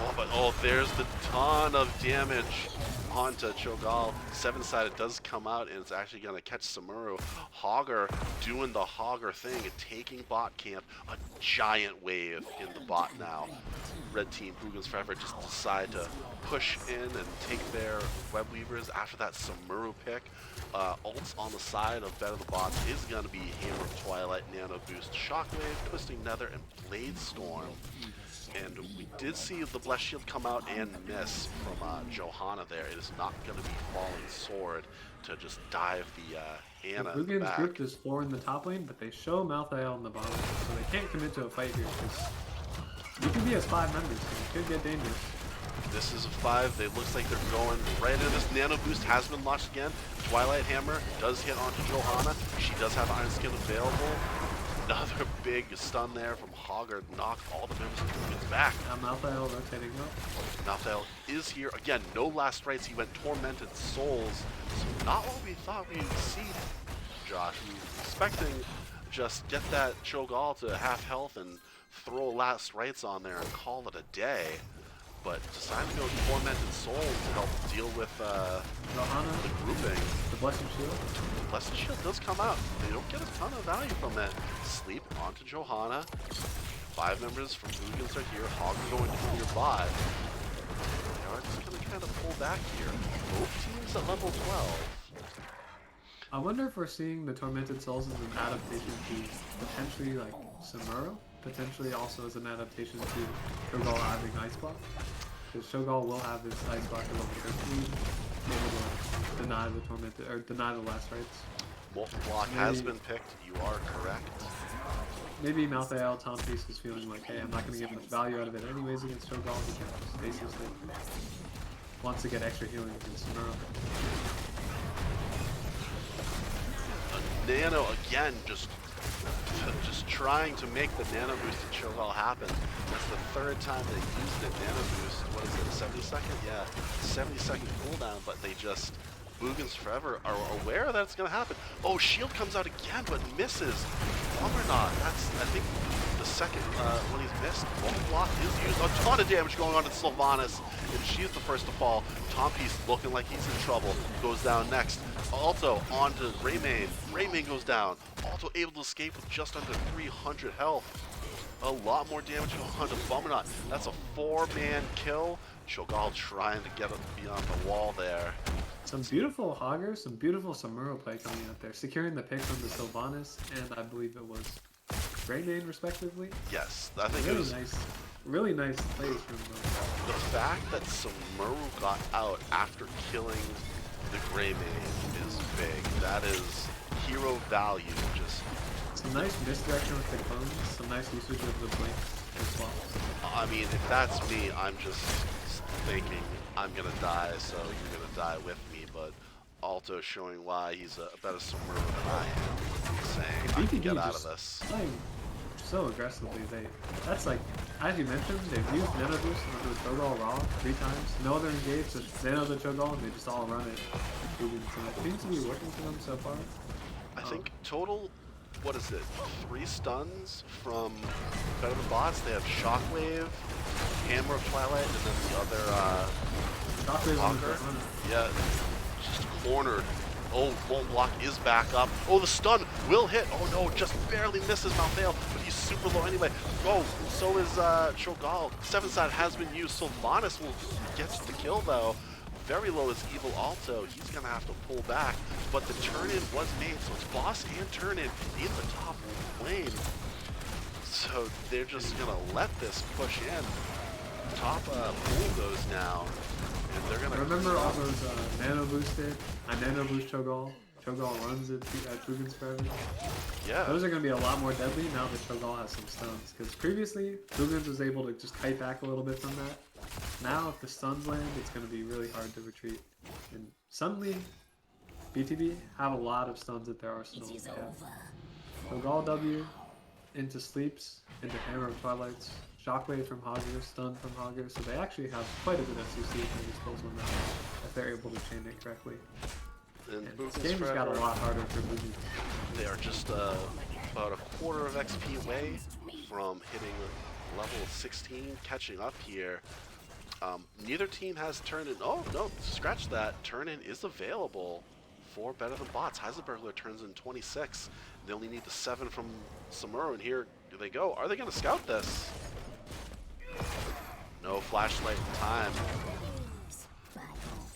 Oh, but oh, there's the ton of damage onto Cho'Gall. 7-sided does come out, and it's actually going to catch Samuro. Hogger doing the Hogger thing and taking bot camp. A giant wave in the bot now. Red team, Boogans Forever, just decide to push in and take their web weavers after that Samuro pick. Ults on the side of Better the Bots is going to be Hammer of Twilight, Nano Boost, Shockwave, Twisting Nether, and Blade Storm. And we did see the Blessed Shield come out and miss from Johanna there. It is not going to be Falling Sword to just dive the Ana in the Boogans back. group is 4 in the top lane, but they show Malthael in the bottom, so they can't commit to a fight here. You can be as 5 members, so it could get dangerous. This is a 5. They looks like they're going right into this. Nano Boost has been launched again. Twilight Hammer does hit onto Johanna. She does have Iron Skin available. Another big stun there from Hogger. Knocked all the members of Boogans back. Malthael rotating up. Malthael is here. Again, no Last Rites. He went Tormented Souls. So not what we thought we'd see, Josh. We were expecting just get that Cho'Gall to half health and throw Last Rites on there and call it a day. But decided to go Tormented Souls to help deal with Johanna, the grouping. the Blessed Shield. Blessed Shield does come out. They don't get a ton of value from that. Sleep onto Johanna. 5 members from Boogans are here. Hogger going to your bot. They are just going to kind of pull back here. Both teams at level 12. I wonder if we're seeing the Tormented Souls as an adaptation to potentially like Samuro, potentially also as an adaptation to Cho'Gall having Ice Block. Because Cho'Gall will have his Ice Block at level 13, able to deny the Tormented, or deny the Last Rites. Molten Block has been picked. You are correct. Maybe Malthael Tompies is feeling like, hey, I'm not going to get much value out of it anyways against Cho'Gall, he can stasis it. Wants to get extra healing against Samuro. Nano again, just trying to make the Nano Boost to Cho'Gall happen. That's the 3rd time they used it. Nano Boost, what is it, a 70-second? Yeah, 70-second cooldown, but they just, Boogans Forever are aware that it's going to happen. Oh, shield comes out again, but misses. Bombernaut, that's, I think, the second when he's missed. Molten Block is used. A ton of damage going on to Sylvanas, and she's the first to fall. Tompies looking like he's in trouble. Goes down next. Alto onto Raymain. Raymain goes down. Alto able to escape with just under 300 health. A lot more damage going on to Bombernaut. That's a 4-man kill. Cho'Gall trying to get beyond the wall there. Some beautiful Hogger, some beautiful Samuro play coming out there. Securing the pick from the Sylvanas, and I believe it was Raymain respectively. Yes, I think Really it was nice. Really nice plays from the fact that Samuro got out after killing the Greymane is big. That is hero value. Just some Some nice misdirection with the clones, some nice usage of the blinks as well. I mean, if that's me, I'm just thinking I'm gonna die, so you're gonna die with me. But Alto showing why he's a better swimmer than I am. He's saying I can get out of this. Playing so aggressively. That's like, as you mentioned, they've used Nano Boost onto the Cho'Gall raw 3 times. No other engage, just Nano the Cho'Gall, and they just all run it. And it seems to be working for them so far. I think total, what is it, 3 stuns from Better Than Bots. They have Shockwave, Hammer of Twilight, and then the other Shockwave Walker. Yeah, just cornered. Oh, won't block is back up. Oh, the stun will hit. Oh no, just barely misses Malthael, but he's super low anyway. Oh, so is Cho'Gall. 7-side has been used, so Sylvanas will get the kill though. Very low is Evil Alto. He's gonna have to pull back, but the turn-in was made, so it's boss and turn-in in the top lane. So they're just gonna let this push in. Top pool goes down. And they're gonna remember all those nano boosted? I nano boost Cho'Gall. Cho'Gall runs at Boogans forever. Yeah. Those are going to be a lot more deadly now that Cho'Gall has some stuns. Because previously, Boogans was able to just kite back a little bit from that. Now, if the stuns land, it's going to be really hard to retreat. And suddenly, BTB have a lot of stuns at their arsenal. Cho'Gall W into sleeps, into Hammer of Twilights. Shockwave from Hogger, stun from Hogger, so they actually have quite a bit of CC at their disposal now, if they're able to chain it correctly. And this game just got a lot harder for Boogans. They are just about a quarter of XP away from hitting level 16, catching up here. Neither team has turn-in. Oh, no, scratch that. Turn-in is available for Better Than Bots. Heisenbergler turns in 26. They only need the 7 from Samuro, and here they go. Are they going to scout this? No flashlight in time.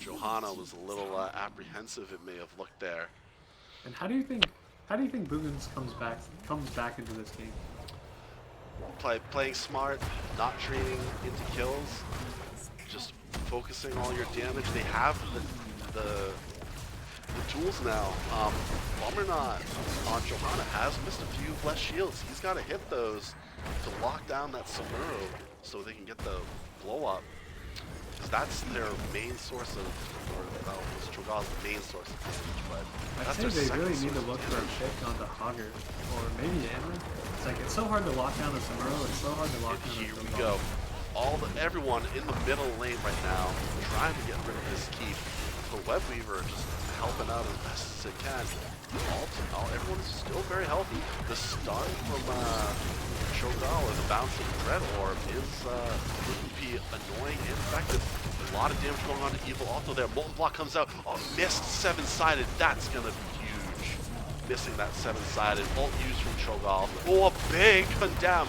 Johanna was a little apprehensive, it may have looked there. And how do you think Boogans comes back into this game? Playing smart, not trading into kills, just focusing all your damage. They have the tools now. Bombernaut on Johanna has missed a few less shields. He's got to hit those to lock down that Samuro so they can get the blow up. Because that's their main source of, Cho'Gall's main source of damage, but I'd say they really need to look for a pick onto Hogger, or maybe Anna. It's so hard to lock down a Samuro, it's so hard to lock down a Here we Cho'Gall. go. Everyone in the middle lane right now trying to get rid of this keep. The Webweaver just helping out as best as it can. Everyone is still very healthy. The stun from Cho'Gall or the bouncing Dread Orb is going to be annoying and effective. A lot of damage going on to Evil Alto there. Molten Block comes out. Oh, missed 7-sided. That's going to be huge. Missing that 7-sided. Ult used from Cho'Gall. Oh, a big condemn.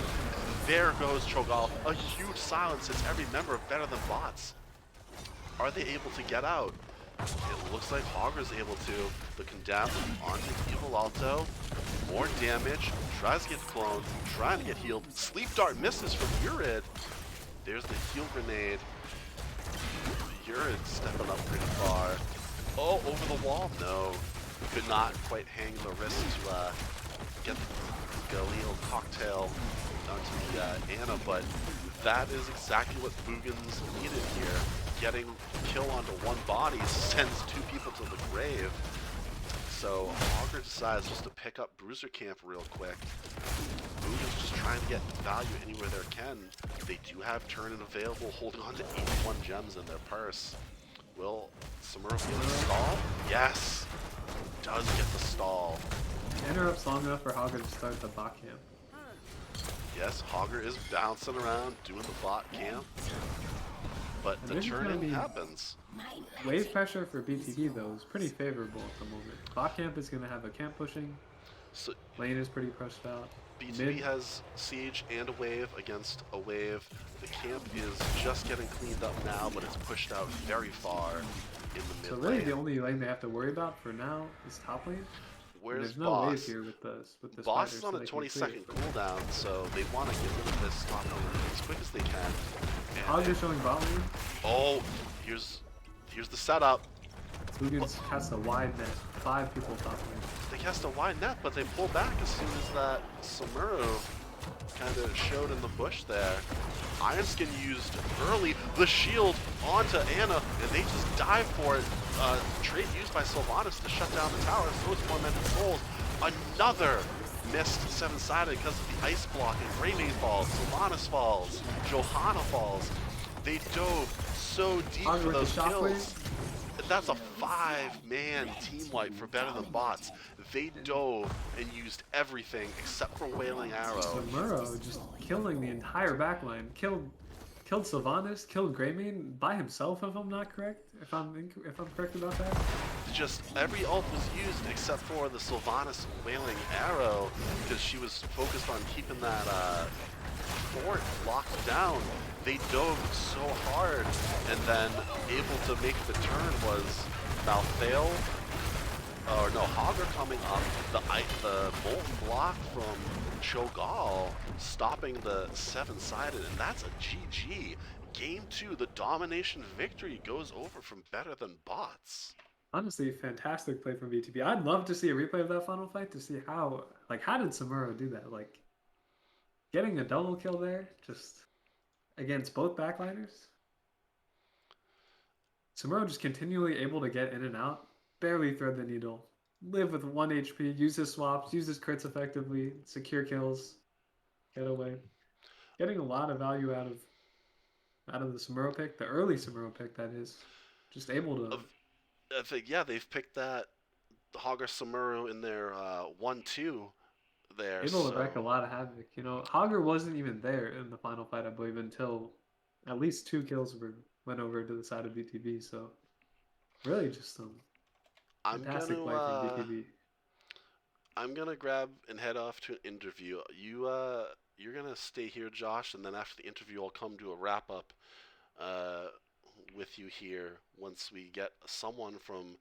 There goes Cho'Gall. A huge silence hits every member of Better Than Bots. Are they able to get out? It looks like Hogger's able to. The condemn onto Evil Alto. More damage. Tries to get cloned. Trying to get healed. Sleep Dart misses from Urid. There's the heal grenade. Urid stepping up pretty far. Oh, over the wall? No. Could not quite hang the wrist to get the Galil cocktail onto the Anna, but that is exactly what Boogans needed here. Getting kill onto one body sends 2 people to the grave. So Hogger decides just to pick up Bruiser Camp real quick. Boogans just trying to get value anywhere they can. They do have turn-in available, holding on to 81 gems in their purse. Will Samuro get the stall? Yes! Does get the stall. Interrupts long enough for Hogger to start the bot camp. Yes, Hogger is bouncing around, doing the bot camp. But And the this is gonna turn-in be- happens. Wave pressure for BTB though is pretty favorable at the moment. Bot camp is going to have a camp pushing. So Lane is pretty pushed out. BTB Mid- has Siege and a wave against a wave. The camp is just getting cleaned up now, but it's pushed out very far in the mid So really lane. the only lane they have to worry about for now is top lane. And Where's there's no Boss? wave here with the Boss spiders, is so on a they can 20-second clear it. cooldown, so they want to get rid of this top lane as quick as they can. And Hogger showing bot lane. oh, here's the setup. Boogans cast a wide net. 5 people top lane. They cast a wide net, but they pull back as soon as that Samuro kind of showed in the bush there. Ironskin used early the shield onto Anna, and they just dive for it. Trade used by Sylvanas to shut down the tower. So it's Tormented Souls. Another missed seven-sided because of the ice block, and Greymane falls, Sylvanas falls, Johanna falls. They dove so deep for those kills. That's a 5-man team wipe for Better Than Bots. They dove and used everything except for Wailing Arrow. Samuro just killing the entire backline. Killed Sylvanas, killed Greymane by himself, if I'm not correct. If I'm correct about that. Just every ult was used except for the Sylvanas Wailing Arrow, because she was focused on keeping that fort locked down. They dove so hard, and then able to make the turn was Malthael, or no, Hogger coming up, the Molten Block from Cho'Gall, stopping the seven-sided, and that's a GG. Game 2, the domination victory goes over from Better Than Bots. Honestly, fantastic play from BTB. I'd love to see a replay of that final fight to see how did Samuro do that? Like, getting a double kill there, just against both backliners. Samuro just continually able to get in and out, barely thread the needle, live with 1 HP, use his swaps, use his crits effectively, secure kills, get away. Getting a lot of value out of the Samuro pick, the early Samuro pick, that is. Just able to... I think, yeah, they've picked that Hogger Samuro in their 1-2 there. Able to wreak a lot of havoc. You know, Hogger wasn't even there in the final fight, I believe, until at least 2 kills went over to the side of BTB. So really just some fantastic play from BTB. I'm gonna grab and head off to an interview. You're gonna stay here, Josh, and then after the interview, I'll come to a wrap up with you here once we get someone from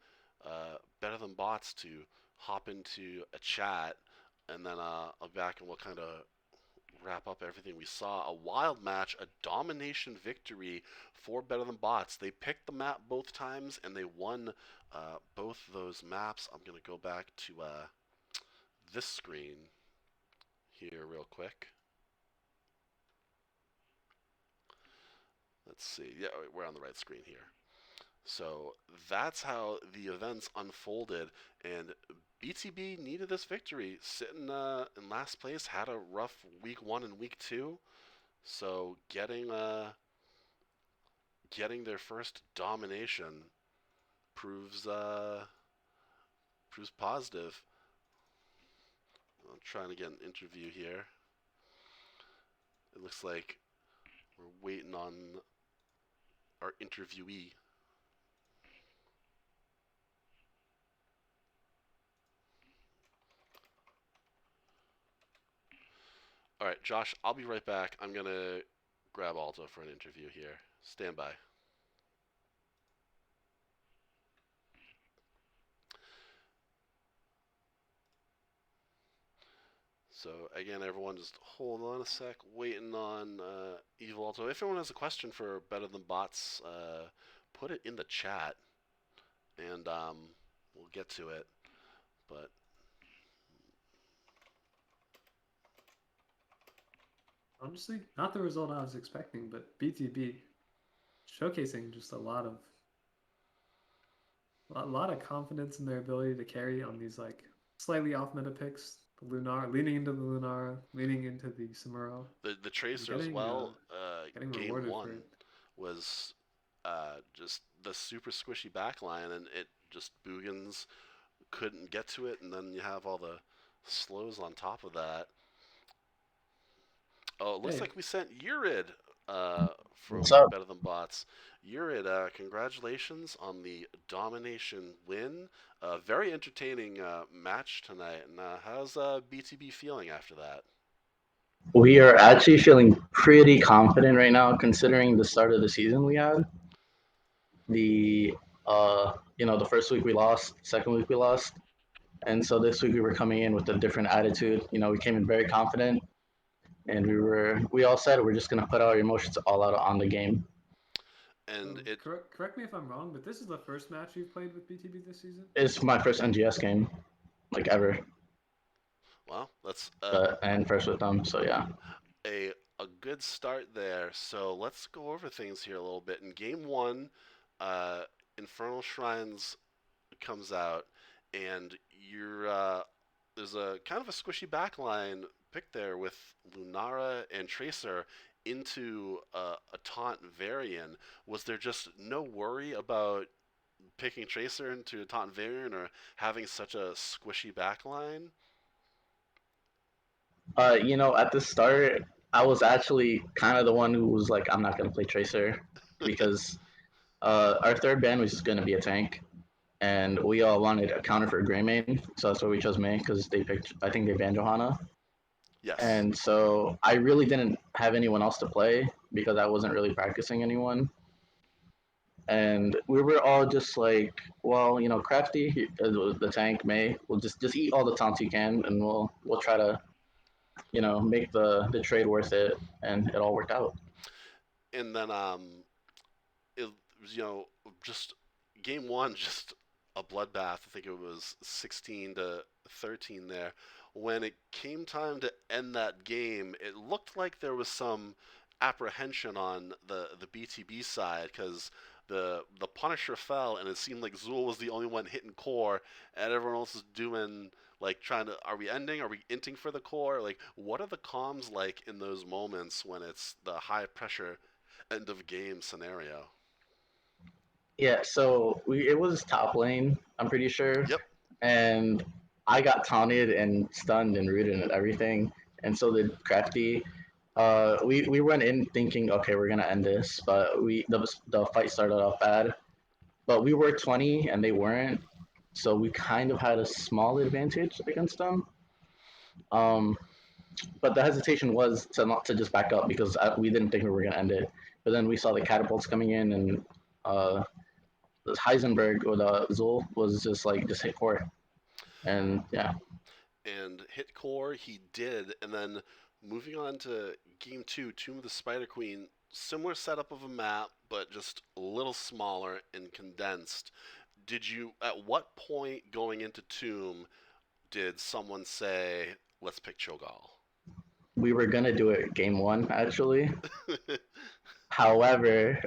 Better Than Bots to hop into a chat, and then I'll be back and we'll kind of wrap up everything we saw. A wild match, a domination victory for Better Than Bots. They picked the map both times and they won both those maps. I'm gonna go back to this screen here real quick. Let's see. Yeah, we're on the right screen here. So that's how the events unfolded, and BTB needed this victory. Sitting in last place, had a rough week 1 and week 2, so getting their first domination proves positive. I'm trying to get an interview here. It looks like we're waiting on our interviewee. All right, Josh, I'll be right back. I'm going to grab Alto for an interview here. Stand by. So again, everyone, just hold on a sec, waiting on Evil Alto. If anyone has a question for Better Than Bots, put it in the chat, and we'll get to it. But honestly, not the result I was expecting, but BTB showcasing just a lot of confidence in their ability to carry on these like slightly off meta picks. The Lunar, leaning into the Lunar, leaning into the Samuro. The Tracer as well, game 1 was just the super squishy backline, and it just Boogans couldn't get to it, and then you have all the slows on top of that. Oh, it looks like we sent Urid from Better Than Bots. Urid, congratulations on the domination win. Very entertaining match tonight. And how's BTB feeling after that? We are actually feeling pretty confident right now, considering the start of the season we had. The the first week we lost, second week we lost, and so this week we were coming in with a different attitude. You know, we came in very confident, and we all said we're just gonna put our emotions all out on the game. and it Correct me if I'm wrong, but this is the first match you've played with BTB this season. It's my first NGS game, like ever, well, that's and first with them. So yeah. a a good start there. So let's go over things here a little bit. In game one, uh, Infernal Shrines comes out, and you're there's a kind of a squishy backline pick there with Lunara and Tracer into a taunt Varian. Was there just no worry about picking Tracer into a taunt Varian or having such a squishy backline? At the start, I was actually kind of the one who was like, I'm not gonna play Tracer because our third ban was just gonna be a tank, and we all wanted a counter for Greymane, so that's why we chose May because they picked. I think they banned Johanna, Yes. and so I really didn't have anyone else to play because I wasn't really practicing anyone, and we were all just like, well, Crafty, the tank May, will just eat all the taunts you can, and we'll try to make the trade worth it, and it all worked out. And then it was, just game one, just a bloodbath. I think it was 16-13 there. When it came time to end that game, it looked like there was some apprehension on the BTB side because the Punisher fell, and it seemed like Zool was the only one hitting core, and everyone else is doing like trying to. Are we ending? Are we inting for the core? Like, what are the comms like in those moments when it's the high pressure end of game scenario? Yeah, so it was top lane, I'm pretty sure, Yep. and I got taunted and stunned and rooted and everything, and so did Crafty. We went in thinking, okay, we're gonna end this, but the fight started off bad, but we were 20 and they weren't, so we kind of had a small advantage against them. Um, but the hesitation was to not to just back up because we didn't think we were gonna end it, but then we saw the catapults coming in and. Heisenberg or the Zul was just hit core, and yeah. And hit core, he did. And then moving on to game two, Tomb of the Spider Queen, similar setup of a map, but just a little smaller and condensed. Did you, at what point going into Tomb, did someone say, let's pick Cho'Gall? We were gonna do it game one actually. However,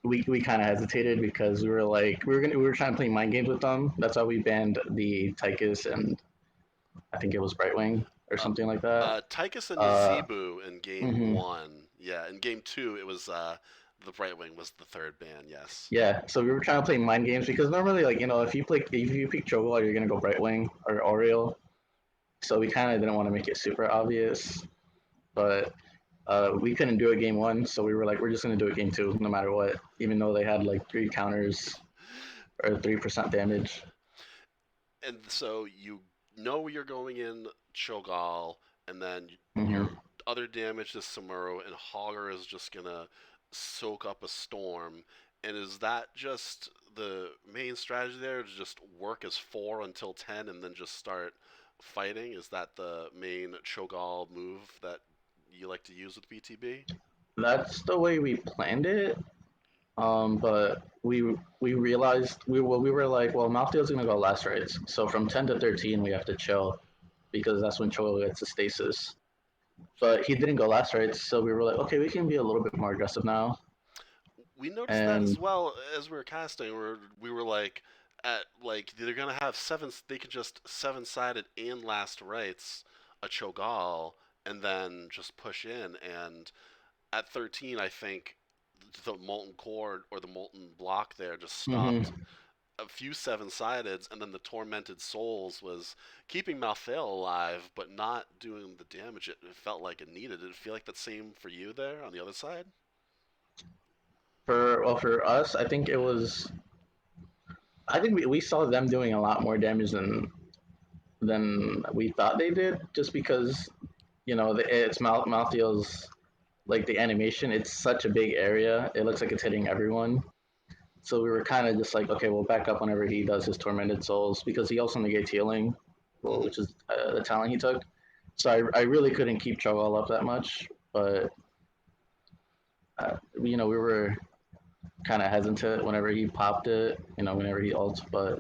we kind of hesitated because we were like we were trying to play mind games with them. That's why we banned the Tychus and I think it was Brightwing or uh, something like that. Tychus and Uh, Zebu in game mhm. one. Yeah, in game two, it was the Brightwing was the third ban, yes. Yeah, so we were trying to play mind games because normally, like if you pick Cho'Gall, you're gonna go Brightwing or Oriole. So we kind of didn't want to make it super obvious, but we couldn't do it game one, so we were like, we're just gonna do it game two, no matter what, even though they had like three counters or 3% damage. And so you know you're going in Cho'Gall, and then Hmm. your other damage is Samuro, and Hogger is just gonna soak up a storm. And is that just the main strategy there to just work as 4 until 10 and then just start fighting? Is that the main Cho'Gall move that you like to use with BTB? That's the way we planned it. But we realized we were like, well, Malthael's gonna go last rights, so from 10 to 13 we have to chill because that's when Cholo gets to stasis. But he didn't go last rights, so we were like, okay, we can be a little bit more aggressive now. We noticed that as And well as we were casting. Where we were like, at like they're gonna have seven. They can just seven sided and last rights a Cho'Gall and then just push in. And at 13, I think the molten core or the molten block there just stopped mhm, a few seven sideds, and then the tormented souls was keeping Malthael alive but not doing the damage it felt like it needed. Did it feel like the same for you there on the other side? for us, I think we saw them doing a lot more damage than we thought they did, just because it's Malthael's like the animation. It's such a big area. It looks like it's hitting everyone. So we were kind of just like, okay, we'll back up whenever he does his tormented souls because he also negates healing, well, Mm-hmm. which is the talent he took. So I really couldn't keep Cho'Gall up that much, but We were kind of hesitant whenever he popped it, whenever he ults, but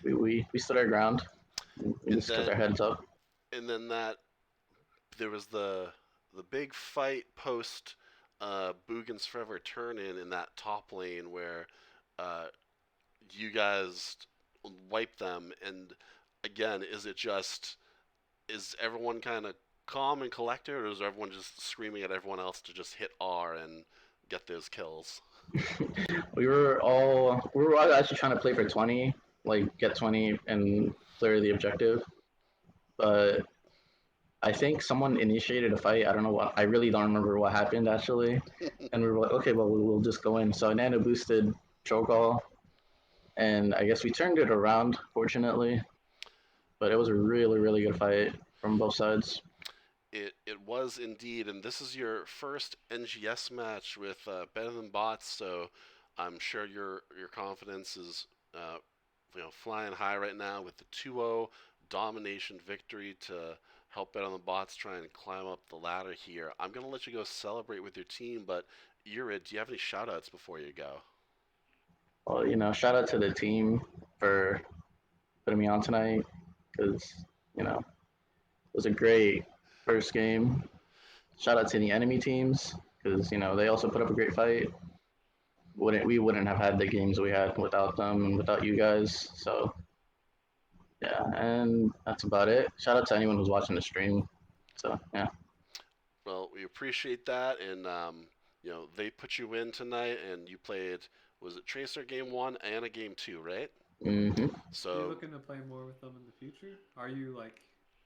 we stood our ground. We And just kept our then heads up. that there was the big fight post Boogans Forever turn in that top lane where uh, you guys wipe them. And again, is everyone kind of calm and collected, or is everyone just screaming at everyone else to just hit R and get those kills? We were all actually trying to play for 20, like get 20 and clear the objective. But I think someone initiated a fight. I don't know what. I really don't remember what happened actually. And we were like, okay, well we'll just go in. So Nano boosted Cho'Gall, and I guess we turned it around, fortunately. But it was a really really good fight from both sides. It was indeed, and this is your first NGS match with Better Than Bots, so I'm sure your confidence is flying high right now with the 2-0 domination victory to help Better Than Bots try and climb up the ladder here. I'm gonna let you go celebrate with your team, but Yurid, do you have any shoutouts before you go? Well, shout out to the team for putting me on tonight because it was a great first game. Shout out to the enemy teams because they also put up a great fight. We wouldn't have had the games we had without them and without you guys. So yeah, and that's about it. Shout out to anyone who's watching the stream. So yeah, Well, we appreciate that, and they put you in tonight, and you played. Was it Tracer game one and a game two, right? hmm Are you So looking to play more with them in the future? Are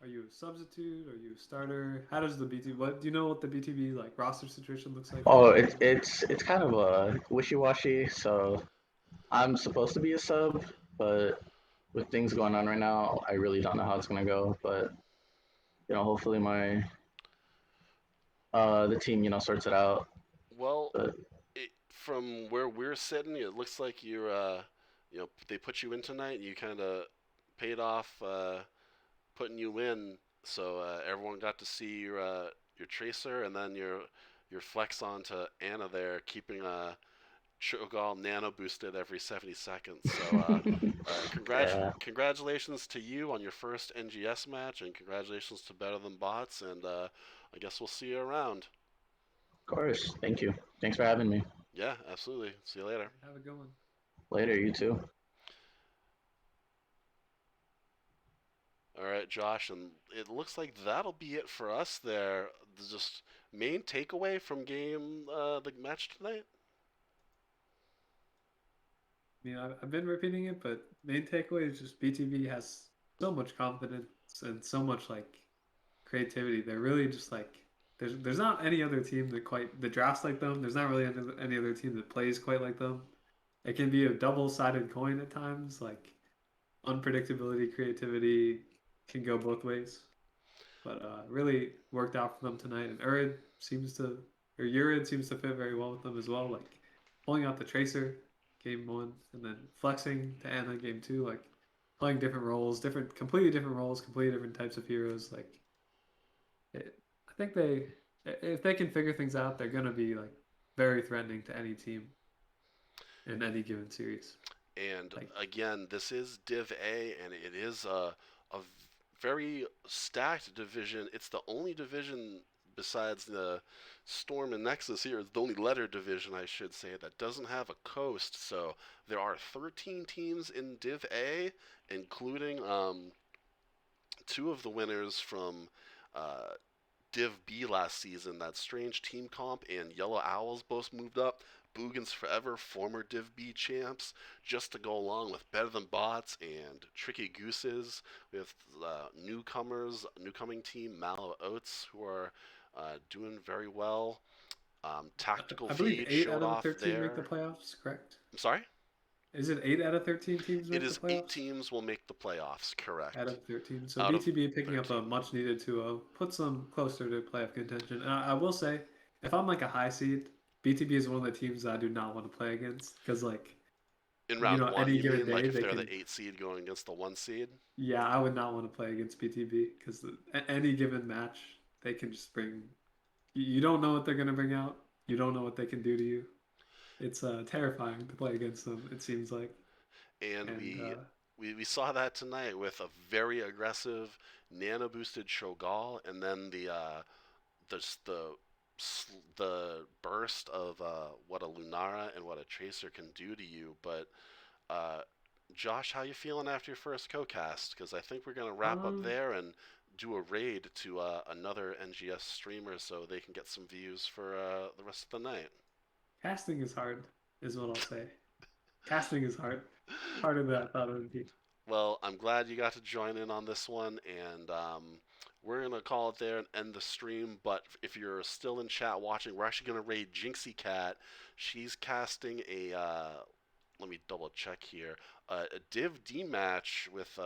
you a substitute? Are you a starter? How does the BT? What do you know what the BTB like roster situation looks like right oh, now? it's kind of wishy washy. So I'm supposed to be a sub, but with things going on right now, I really don't know how it's gonna go. But hopefully the team sorts it out. well, But from where we're sitting, it looks like they put you in tonight, and you kind of paid off putting you in. So everyone got to see your Tracer, and then your flex onto Anna there, keeping Cho'Gall nano boosted every 70 seconds. So yeah, congratulations to you on your first NGS match, and congratulations to Better Than Bots. And I guess we'll see you around. of course. Thank you. Thanks for having me. Yeah, absolutely. See you later. Have a good one. Later, you too. All right, Josh, and it looks like that'll be it for us there. Just main takeaway from the match tonight. I've been repeating it, but main takeaway is just BTB has so much confidence and so much like creativity. They're really just like there's not any other team that drafts like them. There's not really any other team that plays quite like them. It can be a double-sided coin at times. Like unpredictability, creativity can go both ways. But really worked out for them tonight. And Urid seems to fit very well with them as well. Like pulling out the Tracer game one, and then flexing to Anna game two. Like playing different roles, completely different roles, completely different types of heroes. I think if they can figure things out, they're gonna be like very threatening to any team in any given series. And Like again, this is Div A, and it is a very stacked division. It's the only division besides the Storm and Nexus here. It's the only letter division, I should say, that doesn't have a coast. So there are 13 teams in Div A, including two of the winners from uh, Div B last season. That Strange Team Comp and Yellow Owls both moved up. Boogans Forever, former Div B champs, just to go along with Better Than Bots and Tricky Gooses. We have newcoming team Mallow Oats, who are doing very well. Tactical I believe Feed eight showed out of the off 13 make the there. playoffs. Correct? I'm sorry? Is it 8 out of 13 teams It make the is 8 playoffs? teams will make the playoffs, Out correct. of 13. So Out of BTB picking up 13. a much needed 2-0 puts them closer to playoff contention. And I will say, if I'm like a high seed, BTB is one of the teams I do not want to play against because In round one, any you given mean, like day if they they're can. the 8 seed going against the 1 seed? Yeah, I would not want to play against BTB because any given match they can just bring. You don't know what they're gonna bring out. You don't know what they can do to you. It's terrifying to play against them. It seems like, And and we saw that tonight with a very aggressive nano boosted Shogal, and then the the burst of what a Lunara and what a Tracer can do to you. But uh, Josh, how you feeling after your first co-cast? Because I think we're gonna wrap up um, there and do a raid to another NGS streamer so they can get some views for the rest of the night. casting is hard, is what I'll say. Casting is hard, harder than I thought it would be. Well, I'm glad you got to join in on this one, and we're gonna call it there and end the stream. But if you're still in chat watching, we're actually gonna raid Jinxie Cat. She's casting a let me double check here. A Div D match with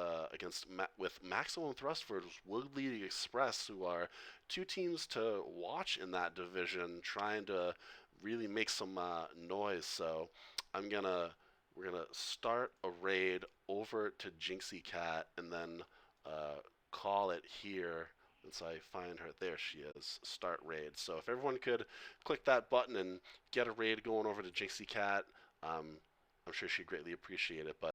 with Maximum Thrust versus Woodley Express, who are two teams to watch in that division, trying to really make some noise. So I'm gonna we're gonna start a raid over to Jinxie Cat and then call it here. Once I find her, there she is. Start raid. So if everyone could click that button and get a raid going over to Jinxie Cat, um, I'm sure she'd greatly appreciate it. But